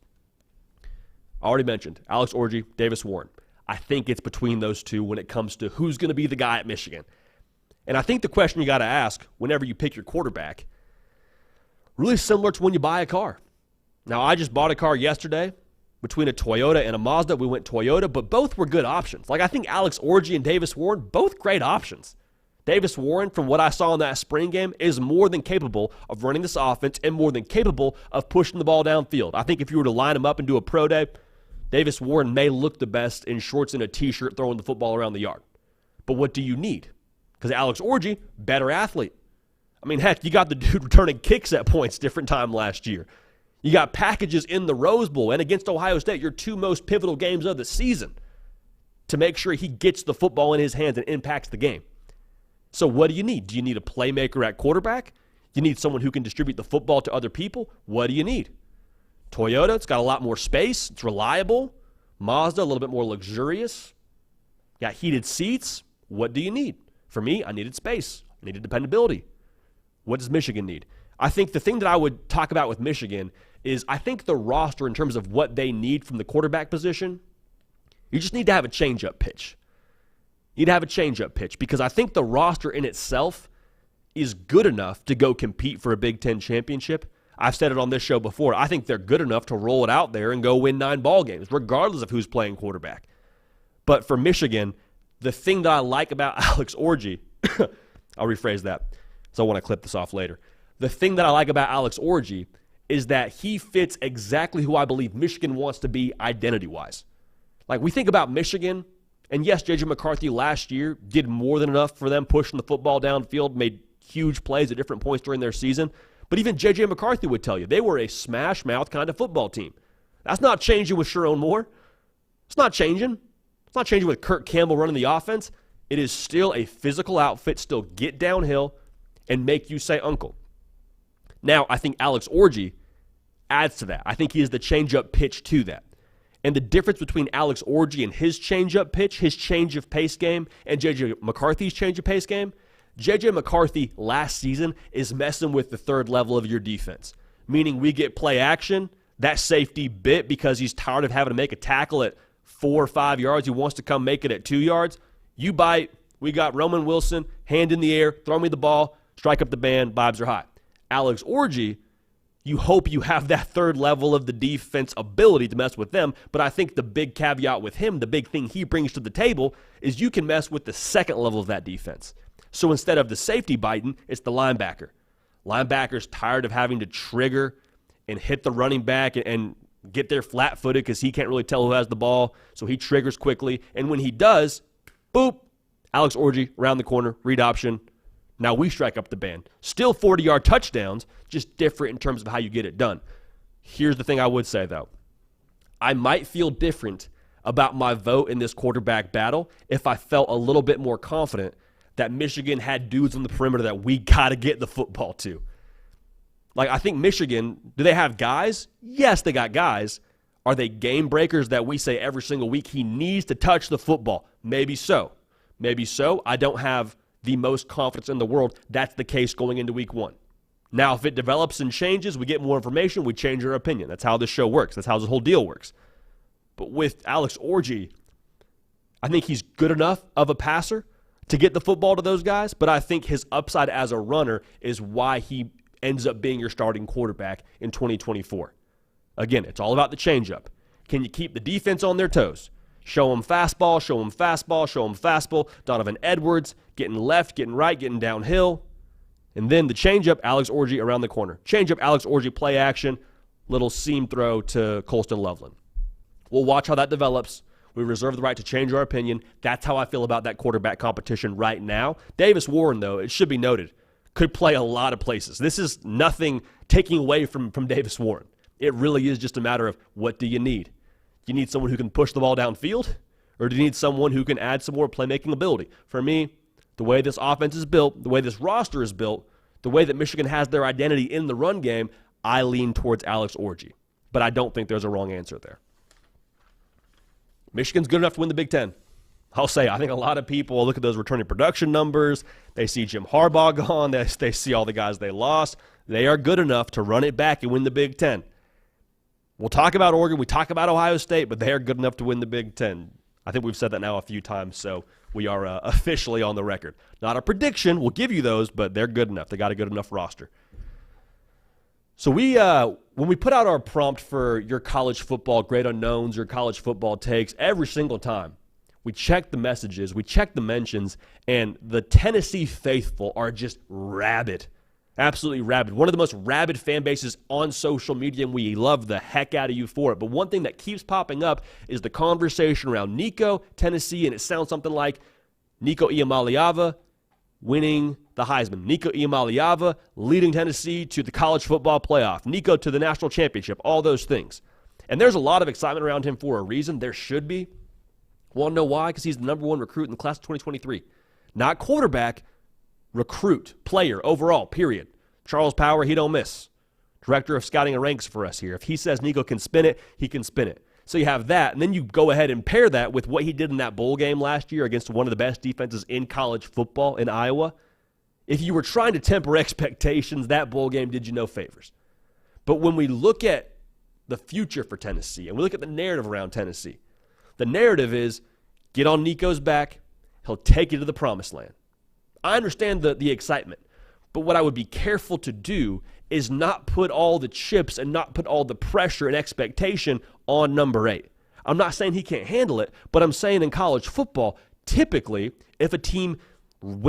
I already mentioned Alex Orji, Davis Warren. I think it's between those two when it comes to who's going to be the guy at Michigan. And I think the question you got to ask whenever you pick your quarterback, really similar to when you buy a car. Now, I just bought a car yesterday between a Toyota and a Mazda. We went Toyota, but both were good options. I think Alex Orji and Davis Warren, both great options. Davis Warren, from what I saw in that spring game, is more than capable of running this offense and more than capable of pushing the ball downfield. I think if you were to line him up and do a pro day, Davis Warren may look the best in shorts and a T-shirt throwing the football around the yard. But what do you need? Because Alex Orji, better athlete. I mean, heck, you got the dude returning kicks at points different time last year. You got packages in the Rose Bowl and against Ohio State, your 2 most pivotal games of the season, to make sure he gets the football in his hands and impacts the game. So what do you need? Do you need a playmaker at quarterback? You need someone who can distribute the football to other people? What do you need? Toyota, it's got a lot more space. It's reliable. Mazda, a little bit more luxurious. Got heated seats. What do you need? For me, I needed space. I needed dependability. What does Michigan need? I think the thing that I would talk about with Michigan is I think the roster in terms of what they need from the quarterback position, you just need to have a change-up pitch. You need to have a change-up pitch because I think the roster in itself is good enough to go compete for a Big Ten championship. I've said it on this show before. I think they're good enough to roll it out there and go win 9 ball games, regardless of who's playing quarterback. But for Michigan, the thing that I like about Alex Orji, I'll rephrase that, so I want to clip this off later. The thing that I like about Alex Orji is that he fits exactly who I believe Michigan wants to be identity-wise. We think about Michigan, and yes, J.J. McCarthy last year did more than enough for them pushing the football downfield, made huge plays at different points during their season. But even J.J. McCarthy would tell you they were a smash-mouth kind of football team. That's not changing with Sherrone Moore. It's not changing. It's not changing with Kirk Campbell running the offense. It is still a physical outfit, still get downhill and make you say uncle. Now, I think Alex Orji adds to that. I think he is the change-up pitch to that. And the difference between Alex Orji and his change-up pitch, his change of pace game, and J.J. McCarthy's change of pace game, J.J. McCarthy last season is messing with the third level of your defense, meaning we get play action, that safety bit because he's tired of having to make a tackle at 4 or 5 yards, he wants to come make it at 2 yards, you bite. We got Roman Wilson, hand in the air, throw me the ball, strike up the band, vibes are high. Alex Orji, you hope you have that third level of the defense ability to mess with them, but I think the big caveat with him, the big thing he brings to the table, is you can mess with the second level of that defense. So instead of the safety biting, it's the linebacker. Linebacker's tired of having to trigger and hit the running back and get there flat-footed because he can't really tell who has the ball, so he triggers quickly. And when he does, boop, Alex Orji around the corner, read option. Now we strike up the band. Still 40-yard touchdowns, just different in terms of how you get it done. Here's the thing I would say, though. I might feel different about my vote in this quarterback battle if I felt a little bit more confident that Michigan had dudes on the perimeter that we got to get the football to. Like, I think Michigan, do they have guys? Yes, they got guys. Are they game breakers that we say every single week he needs to touch the football? Maybe so. Maybe so. I don't have the most confidence in the world that's the case going into week 1. Now, if it develops and changes, we get more information, we change our opinion. That's how this show works. That's how this whole deal works. But with Alex Orji, I think he's good enough of a passer to get the football to those guys, but I think his upside as a runner is why he ends up being your starting quarterback in 2024. Again, it's all about the changeup. Can you keep the defense on their toes? Show them fastball, show them fastball, show them fastball. Donovan Edwards getting left, getting right, getting downhill. And then the changeup, Alex Orji around the corner. Changeup, Alex Orji play action, little seam throw to Colston Loveland. We'll watch how that develops. We reserve the right to change our opinion. That's how I feel about that quarterback competition right now. Davis Warren, though, it should be noted, could play a lot of places. This is nothing taking away from Davis Warren. It really is just a matter of what do you need? You need someone who can push the ball downfield, or do you need someone who can add some more playmaking ability? For me, the way this offense is built, the way this roster is built, the way that Michigan has their identity in the run game, I lean towards Alex Orji. But I don't think there's a wrong answer there. Michigan's good enough to win the Big Ten. I'll say, I think a lot of people look at those returning production numbers. They see Jim Harbaugh gone. They see all the guys they lost. They are good enough to run it back and win the Big Ten. We'll talk about Oregon. We talk about Ohio State, but they are good enough to win the Big Ten. I think we've said that now a few times, so we are officially on the record. Not a prediction. We'll give you those, but they're good enough. They got a good enough roster. So when we put out our prompt for your college football great unknowns, your college football takes, every single time, we check the messages, we check the mentions, and the Tennessee faithful are just rabid. Absolutely rabid. One of the most rabid fan bases on social media, and we love the heck out of you for it. But one thing that keeps popping up is the conversation around Nico, Tennessee, and it sounds something like Nico Iamaleava winning the Heisman. Nico Iamaleava leading Tennessee to the college football playoff. Nico to the national championship. All those things. And there's a lot of excitement around him for a reason. There should be. Want to know why? Because he's the number 1 recruit in the class of 2023. Not quarterback, recruit, player, overall, period. Charles Power, he don't miss. Director of scouting and ranks for us here. If he says Nico can spin it, he can spin it. So you have that, and then you go ahead and pair that with what he did in that bowl game last year against one of the best defenses in college football in Iowa. If you were trying to temper expectations, that bowl game did you no favors. But when we look at the future for Tennessee, and we look at the narrative around Tennessee, the narrative is get on Nico's back, he'll take you to the promised land. I understand the excitement, but what I would be careful to do is not put all the chips and not put all the pressure and expectation on number 8. I'm not saying he can't handle it, but I'm saying in college football, typically, if a team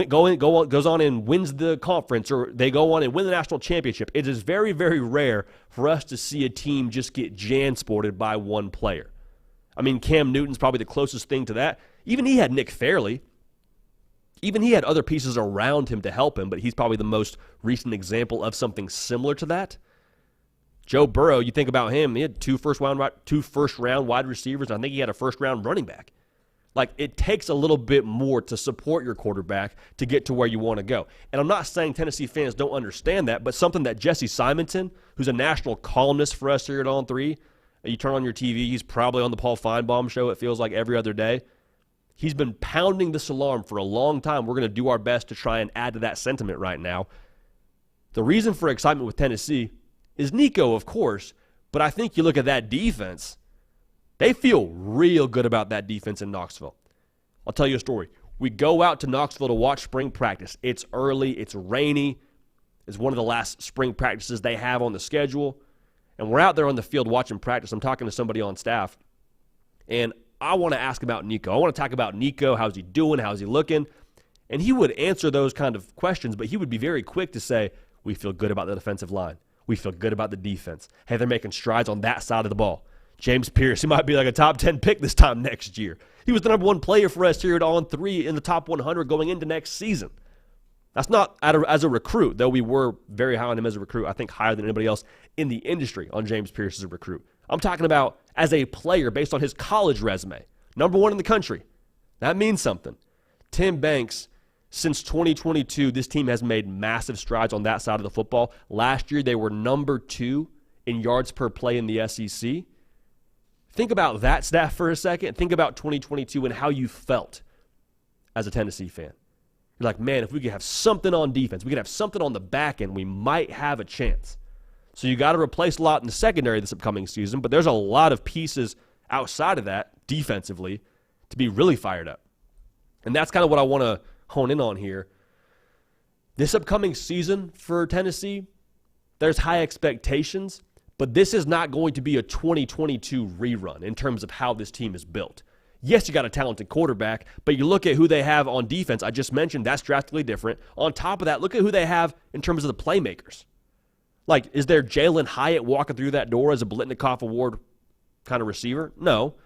goes on and wins the conference or they go on and win the national championship, it is very, very rare for us to see a team just get jansported by one player. I mean, Cam Newton's probably the closest thing to that. Even he had Nick Fairley. Even he had other pieces around him to help him, but he's probably the most recent example of something similar to that. Joe Burrow, you think about him, he had two first-round wide receivers, and I think he had a first-round running back. Like, it takes a little bit more to support your quarterback to get to where you want to go. And I'm not saying Tennessee fans don't understand that, but something that Jesse Simonton, who's a national columnist for us here at On 3, you turn on your TV, he's probably on the Paul Feinbaum show, it feels like every other day. He's been pounding this alarm for a long time. We're going to do our best to try and add to that sentiment right now. The reason for excitement with Tennessee is Nico, of course, but I think you look at that defense, They feel real good about that defense in Knoxville. I'll tell you a story. We go out to Knoxville to watch spring practice. It's early. It's rainy. It's one of the last spring practices they have on the schedule. And we're out there on the field watching practice. I'm talking to somebody on staff. And I want to ask about Nico. I want to talk about Nico. How's he doing? How's he looking? And he would answer those kind of questions, but he would be very quick to say, we feel good about the defensive line. We feel good about the defense. Hey, they're making strides on that side of the ball. James Pierce, he might be like a top 10 pick this time next year. He was the number 1 player for us here at On3 in the top 100 going into next season. That's not as a recruit, though we were very high on him as a recruit. I think higher than anybody else in the industry on James Pierce as a recruit. I'm talking about as a player based on his college resume. Number 1 in the country. That means something. Tim Banks, since 2022, this team has made massive strides on that side of the football. Last year, they were number 2 in yards per play in the SEC. Think about that stat for a second. Think about 2022 and how you felt as a Tennessee fan. You're like, man, if we could have something on defense, we could have something on the back end, we might have a chance. So you got to replace a lot in the secondary this upcoming season, but there's a lot of pieces outside of that defensively to be really fired up. And that's kind of what I want to hone in on here. This upcoming season for Tennessee, there's high expectations, but this is not going to be a 2022 rerun in terms of how this team is built. Yes, you got a talented quarterback, but you look at who they have on defense. I just mentioned that's drastically different. On top of that, look at who they have in terms of the playmakers. Like, is there Jalen Hyatt walking through that door as a Blitnikoff Award kind of receiver? No.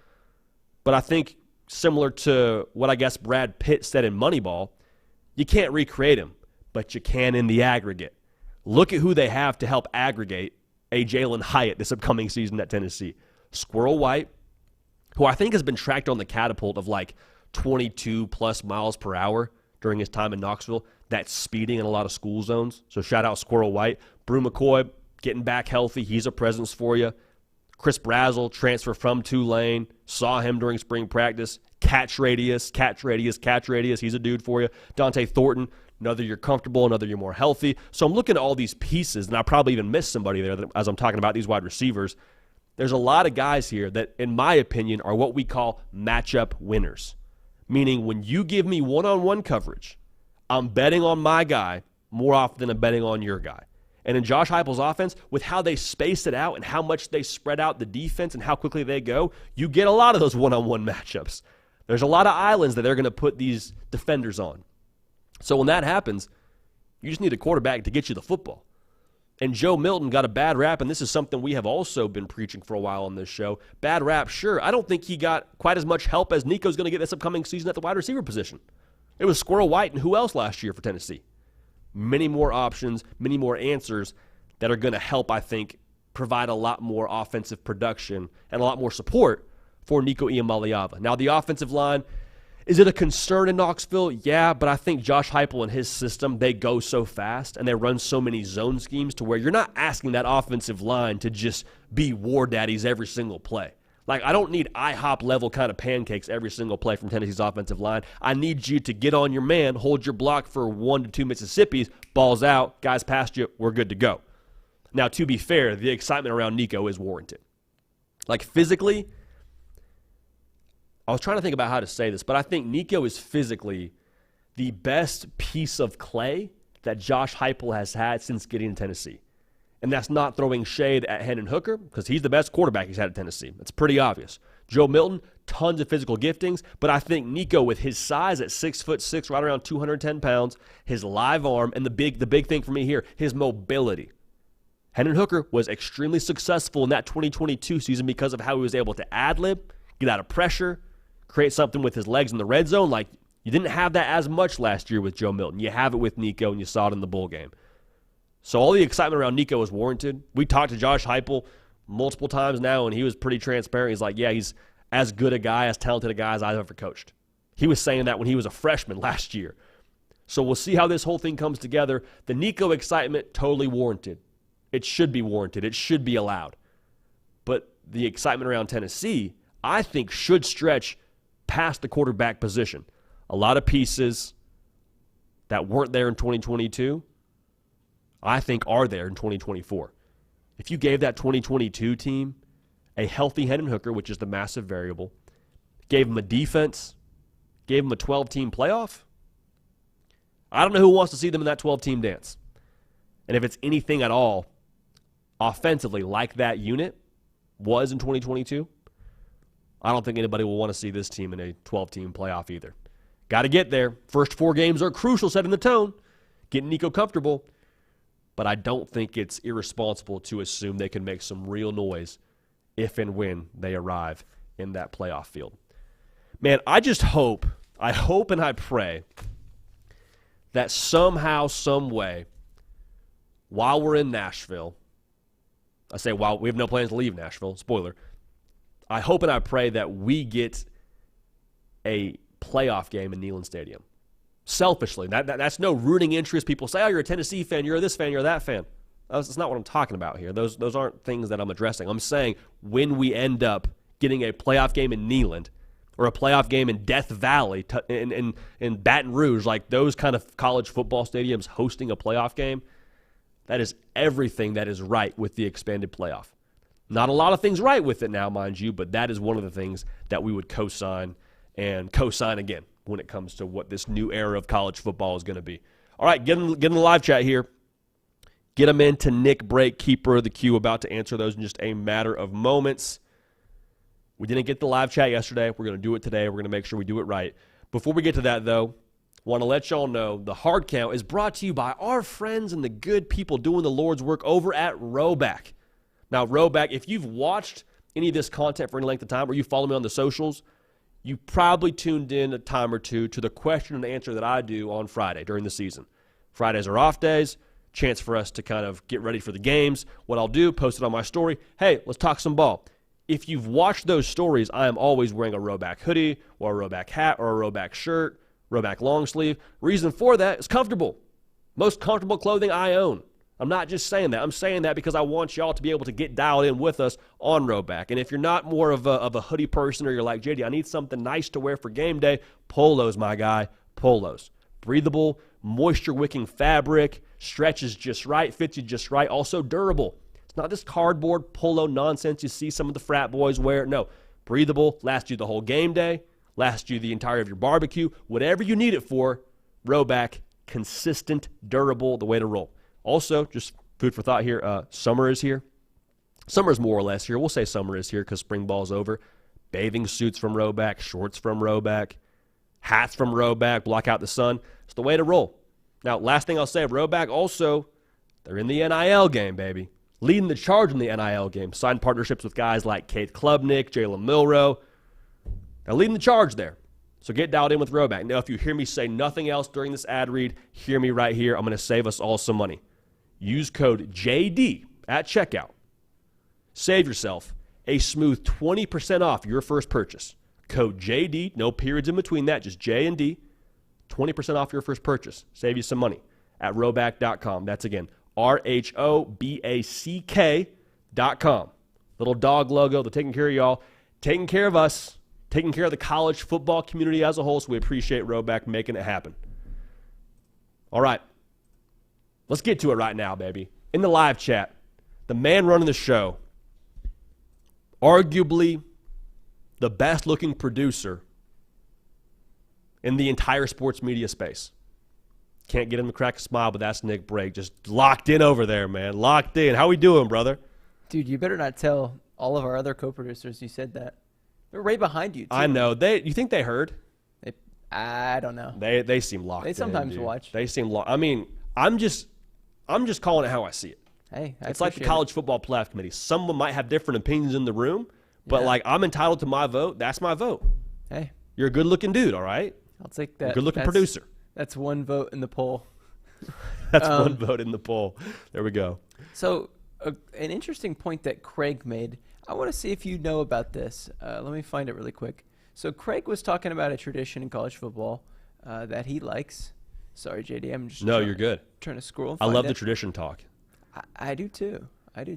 But I think similar to what I guess Brad Pitt said in Moneyball, you can't recreate him, but you can in the aggregate. Look at who they have to help aggregate a Jalen Hyatt this upcoming season at Tennessee. Squirrel White, who I think has been tracked on the catapult of like 22-plus miles per hour during his time in Knoxville. That's speeding in a lot of school zones. So shout out Squirrel White. Brew McCoy, getting back healthy. He's a presence for you. Chris Brazzell, transfer from Tulane. Saw him during spring practice. Catch radius. He's a dude for you. Dante Thornton, another you're comfortable, another you're more healthy. So I'm looking at all these pieces, and I probably even missed somebody there as I'm talking about these wide receivers. There's a lot of guys here that, in my opinion, are what we call matchup winners. Meaning when you give me one-on-one coverage, I'm betting on my guy more often than I'm betting on your guy. And in Josh Heupel's offense, with how they space it out and how much they spread out the defense and how quickly they go, you get a lot of those one-on-one matchups. There's a lot of islands that they're going to put these defenders on. So when that happens, you just need a quarterback to get you the football. And Joe Milton got a bad rap, and this is something we have also been preaching for a while on this show. Bad rap, sure. I don't think he got quite as much help as Nico's going to get this upcoming season at the wide receiver position. It was Squirrel White and who else last year for Tennessee? Many more options, many more answers that are going to help, I think, provide a lot more offensive production and a lot more support for Nico Iamaleava. Now, the offensive line, is it a concern in Knoxville? Yeah, but I think Josh Heupel and his system, they go so fast and they run so many zone schemes to where you're not asking that offensive line to just be war daddies every single play. Like, I don't need IHOP level kind of pancakes every single play from Tennessee's offensive line. I need you to get on your man, hold your block for 1 to 2 Mississippis, balls out, guys past you, we're good to go. Now, to be fair, the excitement around Nico is warranted. Like, physically, I was trying to think about how to say this, but I think Nico is physically the best piece of clay that Josh Heupel has had since getting to Tennessee. And that's not throwing shade at Hendon Hooker because he's the best quarterback he's had at Tennessee. It's pretty obvious. Joe Milton, tons of physical giftings, but I think Nico with his size at 6'6", right around 210 pounds, his live arm, and the big thing for me here, his mobility. Hendon Hooker was extremely successful in that 2022 season because of how he was able to ad-lib, get out of pressure, create something with his legs in the red zone. Like, you didn't have that as much last year with Joe Milton. You have it with Nico, and you saw it in the bowl game. So all the excitement around Nico is warranted. We talked to Josh Heupel multiple times now, and he was pretty transparent. He's like, yeah, he's as good a guy, as talented a guy as I've ever coached. He was saying that when he was a freshman last year. So we'll see how this whole thing comes together. The Nico excitement, totally warranted. It should be warranted. It should be allowed. But the excitement around Tennessee, I think, should stretch past the quarterback position. A lot of pieces that weren't there in 2022, I think are there in 2024. If you gave that 2022 team a healthy Hendon Hooker, which is the massive variable, gave him a defense, gave him a 12-team playoff. I don't know who wants to see them in that 12-team dance. And if it's anything at all offensively like that unit was in 2022, I don't think anybody will want to see this team in a 12-team playoff either. Got to get there. First 4 games are crucial, setting the tone, getting Nico comfortable. But I don't think it's irresponsible to assume they can make some real noise if and when they arrive in that playoff field. Man, I hope and I pray that somehow, some way, while we're in Nashville, I say while we have no plans to leave Nashville, spoiler, I hope and I pray that we get a playoff game in Neyland Stadium. Selfishly. That's no rooting interest. People say, oh, you're a Tennessee fan, you're this fan, you're that fan. That's not what I'm talking about here. Those aren't things that I'm addressing. I'm saying when we end up getting a playoff game in Neyland or a playoff game in Death Valley, in Baton Rouge, like those kind of college football stadiums hosting a playoff game, that is everything that is right with the expanded playoff. Not a lot of things right with it now, mind you, but that is one of the things that we would co-sign and co-sign again when it comes to what this new era of college football is going to be. All right, get in the live chat here. Get them into Nick Break, keeper of the queue, about to answer those in just a matter of moments. We didn't get the live chat yesterday. We're going to do it today. We're going to make sure we do it right. Before we get to that, though, want to let y'all know the hard count is brought to you by our friends and the good people doing the Lord's work over at Rowback. Now, Rowback, if you've watched any of this content for any length of time or you follow me on the socials, you probably tuned in a time or two to the question and answer that I do on Friday during the season. Fridays are off days, chance for us to kind of get ready for the games. What I'll do, post it on my story. Hey, let's talk some ball. If you've watched those stories, I am always wearing a Rowback hoodie or a Rowback hat or a Rowback shirt, Rowback long sleeve. Reason for that is comfortable. Most comfortable clothing I own. I'm not just saying that. I'm saying that because I want y'all to be able to get dialed in with us on Rowback. And if you're not more of a hoodie person or you're like, JD, I need something nice to wear for game day, polos, my guy, polos. Breathable, moisture-wicking fabric, stretches just right, fits you just right, also durable. It's not this cardboard polo nonsense you see some of the frat boys wear. No, breathable, lasts you the whole game day, lasts you the entire of your barbecue, whatever you need it for. Rowback, consistent, durable, the way to roll. Also, just food for thought here, summer is here. Summer's more or less here. We'll say summer is here because spring ball's over. Bathing suits from Rowback, shorts from Rowback, hats from Rowback, block out the sun. It's the way to roll. Now, last thing I'll say, Rowback also, they're in the NIL game, baby. Leading the charge in the NIL game. Signed partnerships with guys like Kate Klubnik, Jalen Milroe. They're leading the charge there. So get dialed in with Rowback. Now, if you hear me say nothing else during this ad read, hear me right here. I'm going to save us all some money. Use code JD at checkout. Save yourself a smooth 20% off your first purchase. Code JD, no periods in between that, just J and D. 20% off your first purchase. Save you some money at rowback.com. That's again, RHOBACK.com. Little dog logo. They're taking care of y'all, taking care of us, taking care of the college football community as a whole, so we appreciate Rowback making it happen. All right. Let's get to it right now, baby. In the live chat, the man running the show, arguably the best-looking producer in the entire sports media space. Can't get him to crack a smile, but that's Nick Break. Just locked in over there, man. Locked in. How we doing, brother? Dude, you better not tell all of our other co-producers you said that. They're right behind you, too. I know. You think they heard? I don't know. They seem locked in. They sometimes watch. They seem locked. I mean, I'm just calling it how I see it. Hey, it's like the college football playoff committee. Someone might have different opinions in the room, but like I'm entitled to my vote. That's my vote. Hey, you're a good-looking dude, all right? I'll take that. Good-looking producer. That's one vote in the poll. That's one vote in the poll. There we go. So an interesting point that Craig made. I want to see if you know about this. Let me find it really quick. So Craig was talking about a tradition in college football that he likes. Sorry, JD. I'm just you're good. Trying to scroll. And I find love it. the tradition talk. I do too. Okay.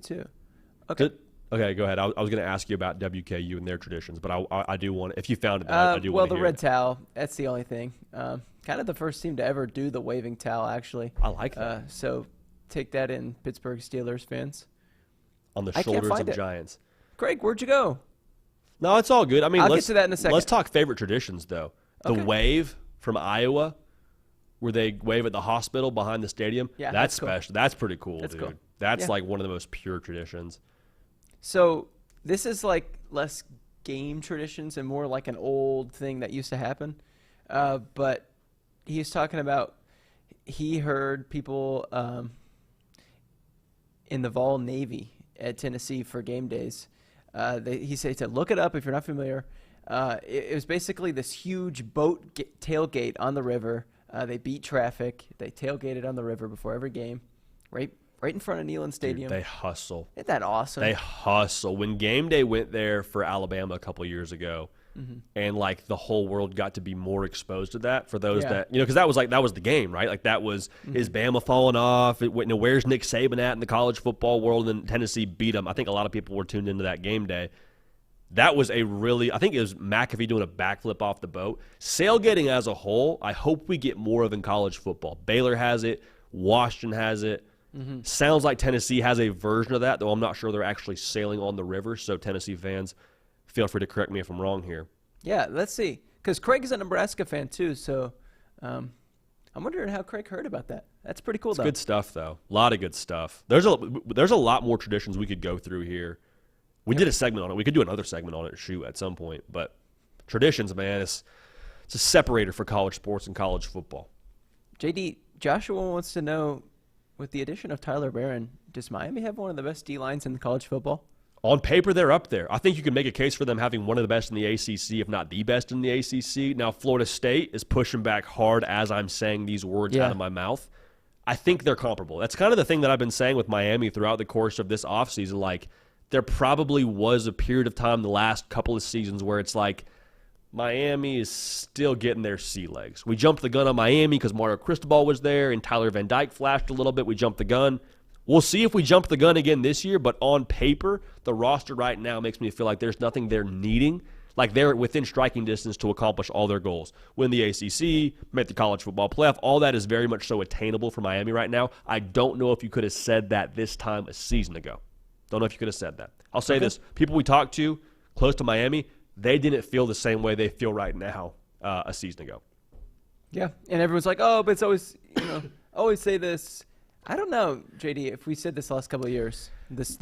Good. Okay, go ahead. I was going to ask you about WKU and their traditions, but I do want – if you found it, I do want to hear the red towel, that's the only thing. Kind of the first team to ever do the waving towel, actually. I like that. So take that in, Pittsburgh Steelers fans. On the shoulders of giants. Craig, where'd you go? No, it's all good. I mean, I'll get to that in a second. Let's talk favorite traditions, though. The wave from Iowa, where they wave at the hospital behind the stadium. Yeah, that's cool. special. That's pretty cool, dude. Cool. That's like one of the most pure traditions. So this is like less game traditions and more like an old thing that used to happen. But he was talking about he heard people in the Vol Navy at Tennessee for game days. He said, look it up if you're not familiar. It was basically this huge boat tailgate on the river. They beat traffic. They tailgated on the river before every game, right in front of Neyland Stadium. Dude, they hustle. Isn't that awesome? They hustle. When game day went there for Alabama a couple years ago, and like the whole world got to be more exposed to that for those that, because that was the game, right? Like that was, is Bama falling off? Where's Nick Saban at in the college football world? And Tennessee beat them. I think a lot of people were tuned into that game day. That was I think it was McAfee doing a backflip off the boat. Sailgating as a whole, I hope we get more of in college football. Baylor has it. Washington has it. Sounds like Tennessee has a version of that, though I'm not sure they're actually sailing on the river. So Tennessee fans, feel free to correct me if I'm wrong here. Yeah, let's see. Because Craig is a Nebraska fan too, so I'm wondering how Craig heard about that. That's pretty cool, though. Good stuff, though. A lot of good stuff. There's a lot more traditions we could go through here. We did a segment on it. We could do another segment on it, at some point. But traditions, man, it's a separator for college sports and college football. JD, Joshua wants to know, with the addition of Tyler Barron, does Miami have one of the best D-lines in college football? On paper, they're up there. I think you can make a case for them having one of the best in the ACC, if not the best in the ACC. Now, Florida State is pushing back hard as I'm saying these words out of my mouth. I think they're comparable. That's kind of the thing that I've been saying with Miami throughout the course of this offseason. Like, there probably was a period of time the last couple of seasons where it's like Miami is still getting their sea legs. We jumped the gun on Miami because Mario Cristobal was there and Tyler Van Dyke flashed a little bit. We jumped the gun. We'll see if we jump the gun again this year, but on paper, the roster right now makes me feel like there's nothing they're needing. Like they're within striking distance to accomplish all their goals. Win the ACC, make the college football playoff. All that is very much so attainable for Miami right now. I don't know if you could have said that this time a season ago. Don't know if you could have said that. I'll say this. People we talked to close to Miami, they didn't feel the same way they feel right now a season ago. Yeah. And everyone's like, oh, but it's always, always say this. I don't know, JD, if we said this the last couple of years, this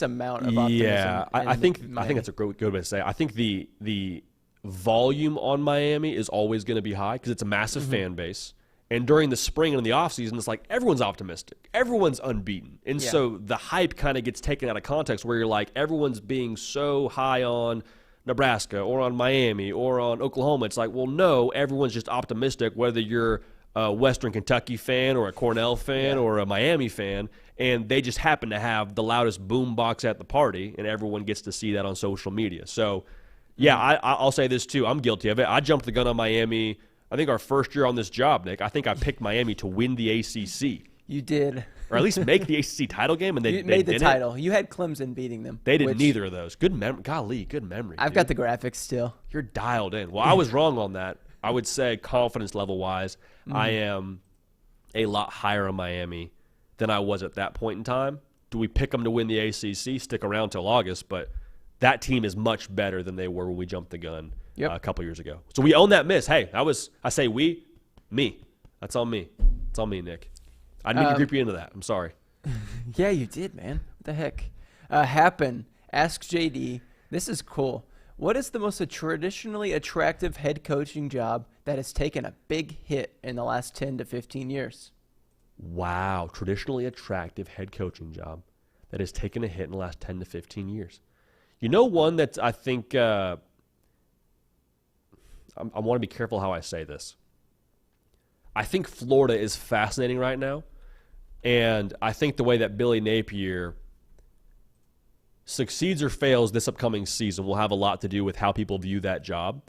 amount of optimism. Yeah, I think that's a good way to say it. I think the volume on Miami is always going to be high because it's a massive fan base. And during the spring and in the offseason, it's like everyone's optimistic. Everyone's unbeaten. And so the hype kind of gets taken out of context where you're like, everyone's being so high on Nebraska or on Miami or on Oklahoma. It's like, well, no, everyone's just optimistic, whether you're a Western Kentucky fan or a Cornell fan or a Miami fan, and they just happen to have the loudest boom box at the party, and everyone gets to see that on social media. So, I'll say this too. I'm guilty of it. I jumped the gun on Miami. I think our first year on this job, Nick, I think I picked Miami to win the ACC. You did. Or at least make the ACC title game, and they made the didn't. title. You had Clemson beating them. They did neither of those. Good memory. Golly, good memory. I've got the graphics still. You're dialed in. Well, I was wrong on that. I would say confidence level-wise, I am a lot higher on Miami than I was at that point in time. Do we pick them to win the ACC? Stick around till August, but that team is much better than they were when we jumped the gun a couple years ago. So we own that miss. Hey, I say we, me. That's on me. It's on me, Nick. I didn't mean to creep you into that. I'm sorry. Yeah, you did, man. What the heck? Happen. Ask JD. This is cool. What is the most traditionally attractive head coaching job that has taken a big hit in the last 10 to 15 years? Wow. Traditionally attractive head coaching job that has taken a hit in the last 10 to 15 years. You know one that I think I want to be careful how I say this. I think Florida is fascinating right now, and I think the way that Billy Napier succeeds or fails this upcoming season will have a lot to do with how people view that job.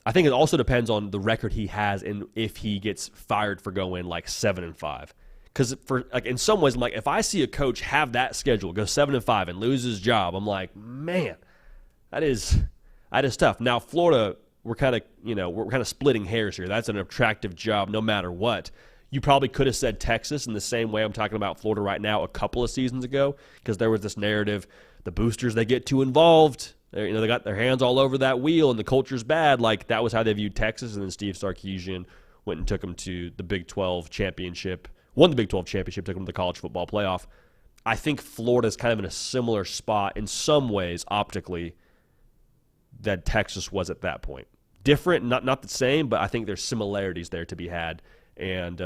I think it also depends on the record he has and if he gets fired for going like 7-5. Because for like in some ways, I'm like, if I see a coach have that schedule, go 7-5 and lose his job, I'm like, man, that is tough. Now Florida, we're kind of splitting hairs here. That's an attractive job no matter what. You probably could have said Texas in the same way I'm talking about Florida right now a couple of seasons ago, because there was this narrative, the boosters, they get too involved. They got their hands all over that wheel and the culture's bad. Like, that was how they viewed Texas, and then Steve Sarkisian went and took them to the Big 12 championship, won the Big 12 championship, took them to the college football playoff. I think Florida's kind of in a similar spot in some ways optically that Texas was at that point. Different, not the same, but I think there's similarities there to be had. And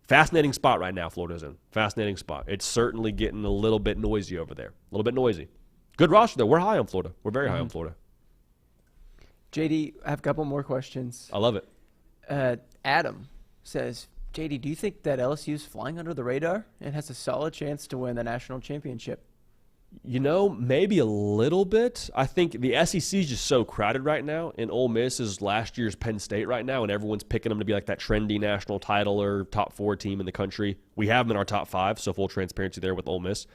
fascinating spot right now Florida's in. Fascinating spot. It's certainly getting a little bit noisy over there. A little bit noisy. Good roster, though. We're high on Florida. We're very high on Florida. JD, I have a couple more questions. I love it. Adam says, JD, do you think that LSU is flying under the radar and has a solid chance to win the national championship? Maybe a little bit. I think the SEC is just so crowded right now, and Ole Miss is last year's Penn State right now, and everyone's picking them to be like that trendy national title or top 4 team in the country. We have them in our top 5, so full transparency there with Ole Miss.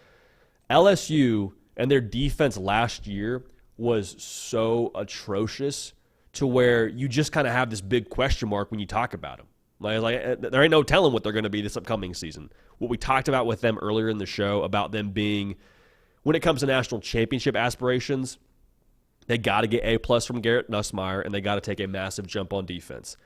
LSU and their defense last year was so atrocious to where you just kind of have this big question mark when you talk about them. Like there ain't no telling what they're going to be this upcoming season. What we talked about with them earlier in the show about them being, when it comes to national championship aspirations, they got to get A+ from Garrett Nussmeier, and they got to take a massive jump on defense.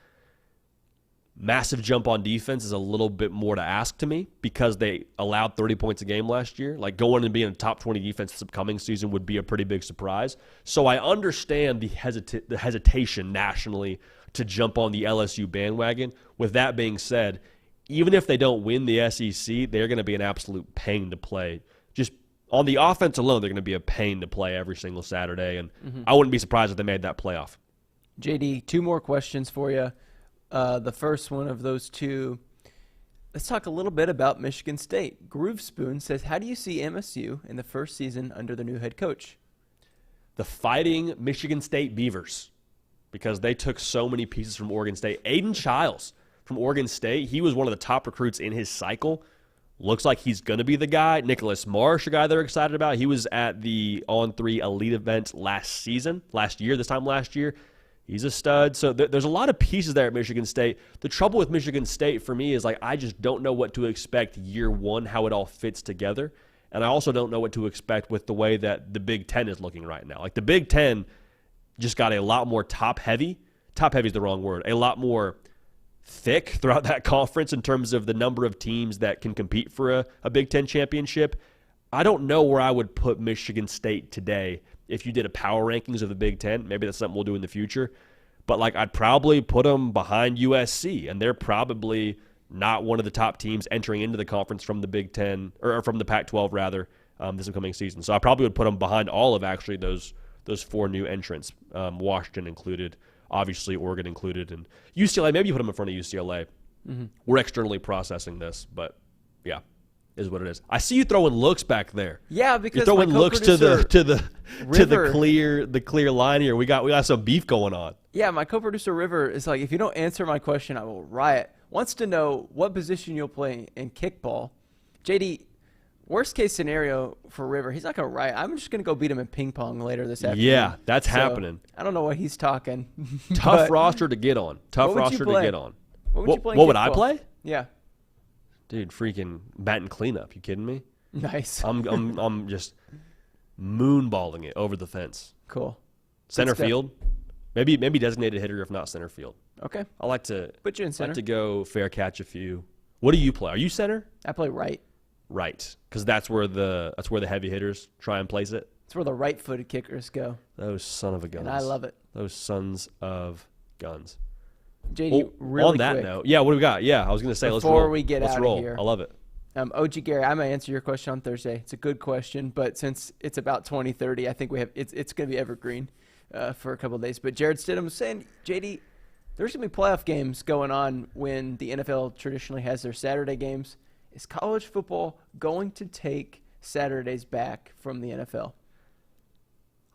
Massive jump on defense is a little bit more to ask to me because they allowed 30 points a game last year. Like, going and being a top 20 defense this upcoming season would be a pretty big surprise. So I understand the hesitation nationally to jump on the LSU bandwagon. With that being said, even if they don't win the SEC, they're going to be an absolute pain to play. Just on the offense alone, they're going to be a pain to play every single Saturday, and I wouldn't be surprised if they made that playoff. JD, 2 more questions for you. The first one of those 2, let's talk a little bit about Michigan State. Groove Spoon says, how do you see MSU in the first season under the new head coach? The Fighting Michigan State Beavers, because they took so many pieces from Oregon State. Aiden Childs from Oregon State, he was one of the top recruits in his cycle. Looks like he's going to be the guy. Nicholas Marsh, a guy they're excited about. He was at the On3 Elite event last year. He's a stud. So there's a lot of pieces there at Michigan State. The trouble with Michigan State for me is, like, I just don't know what to expect year one, how it all fits together. And I also don't know what to expect with the way that the Big Ten is looking right now. Like, the Big Ten just got a lot more top-heavy. Top-heavy is the wrong word. A lot more thick throughout that conference in terms of the number of teams that can compete for a Big Ten championship. I don't know where I would put Michigan State today if you did a power rankings of the Big Ten. Maybe that's something we'll do in the future. But, like, I'd probably put them behind USC, and they're probably not one of the top teams entering into the conference from the Big Ten, or from the Pac-12 rather, this upcoming season. So I probably would put them behind all of actually those 4 new entrants, Washington included, obviously Oregon included, and UCLA. Maybe you put them in front of UCLA. We're externally processing this, but yeah, is what it is. I see you throwing looks back there. Yeah, because you're throwing looks to the River, clear line here. We got some beef going on. Yeah, my co-producer River is like, if you don't answer my question, I will riot. Wants to know what position you'll play in kickball. JD, worst case scenario for River, he's not going to riot. I'm just going to go beat him in ping pong later this afternoon. Yeah, that's happening. I don't know what he's talking. Tough roster to get on. Tough roster to get on. What would you play? What would I play? Yeah. Dude, freaking bat and cleanup. You kidding me? Nice. I'm just moonballing it over the fence. Cool. Center field. Maybe designated hitter if not center field. Okay. I like to put you in center. I like to go fair catch a few. What do you play? Are you center? I play right. Right, because that's where the heavy hitters try and place it. That's where the right-footed kickers go. Those son of a guns. And I love it. Those sons of guns. JD, really on that quick, note, yeah, what do we got? Yeah, I was going to say, let's roll. Before we get let's out roll. of here. I love it. OG Gary, I'm going to answer your question on Thursday. It's a good question, but since it's about 2030, I think it's going to be evergreen for a couple of days. But Jared Stidham was saying, JD, there's going to be playoff games going on when the NFL traditionally has their Saturday games. Is college football going to take Saturdays back from the NFL?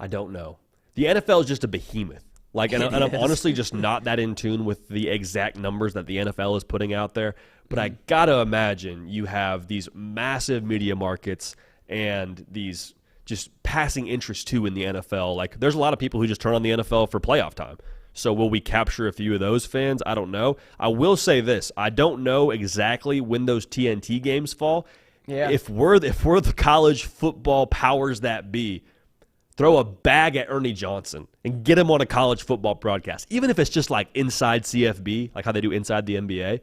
I don't know. The NFL is just a behemoth. And I'm honestly just not that in tune with the exact numbers that the NFL is putting out there. But I got to imagine you have these massive media markets and these just passing interest too in the NFL. Like, there's a lot of people who just turn on the NFL for playoff time. So will we capture a few of those fans? I don't know. I will say this. I don't know exactly when those TNT games fall. Yeah. If we're the college football powers that be, throw a bag at Ernie Johnson and get him on a college football broadcast. Even if it's just like inside CFB, like how they do inside the NBA,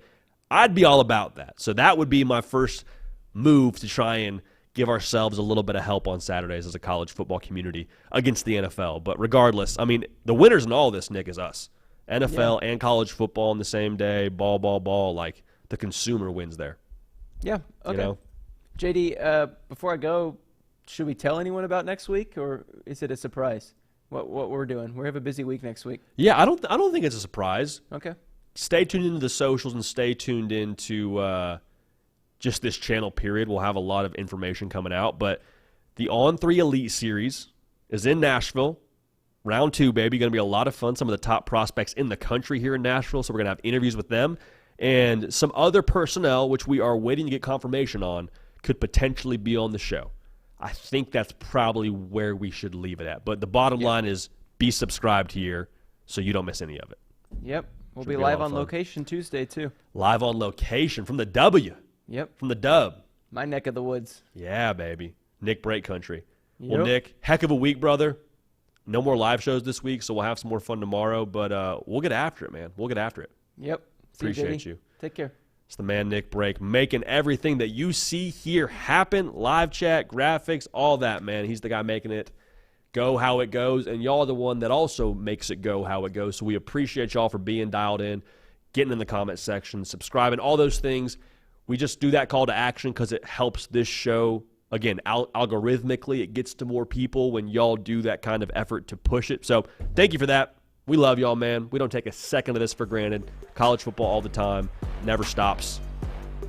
I'd be all about that. So that would be my first move to try and give ourselves a little bit of help on Saturdays as a college football community against the NFL. But regardless, I mean, the winners in all this, Nick, is us. NFL and college football on the same day, ball, like the consumer wins there. Yeah, okay. You know? JD, before I go, should we tell anyone about next week, or is it a surprise? What we're doing? We have a busy week next week. Yeah, I don't think it's a surprise. Okay. Stay tuned into the socials and stay tuned into just this channel, period. We'll have a lot of information coming out. But the On3 Elite Series is in Nashville. Round 2, baby. Going to be a lot of fun. Some of the top prospects in the country here in Nashville. So we're going to have interviews with them. And some other personnel, which we are waiting to get confirmation on, could potentially be on the show. I think that's probably where we should leave it at. But the bottom line is be subscribed here so you don't miss any of it. Yep. We'll be live on location Tuesday, too. Live on location from the W. Yep. From the Dub. My neck of the woods. Yeah, baby. Nick Break Country. Yep. Well, Nick, heck of a week, brother. No more live shows this week, so we'll have some more fun tomorrow. But we'll get after it, man. We'll get after it. Yep. Appreciate you. Take care. It's the man Nick Break, making everything that you see here happen. Live chat, graphics, all that, man. He's the guy making it go how it goes, and y'all are the one that also makes it go how it goes. So we appreciate y'all for being dialed in, getting in the comment section, subscribing, all those things. We just do that call to action because it helps this show. Again, algorithmically, it gets to more people when y'all do that kind of effort to push it. So thank you for that. We love y'all, man. We don't take a second of this for granted. College football all the time. Never stops.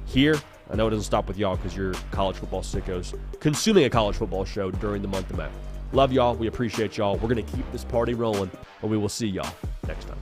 Here, I know it doesn't stop with y'all because you're college football sickos consuming a college football show during the month of May. Love y'all. We appreciate y'all. We're going to keep this party rolling, and we will see y'all next time.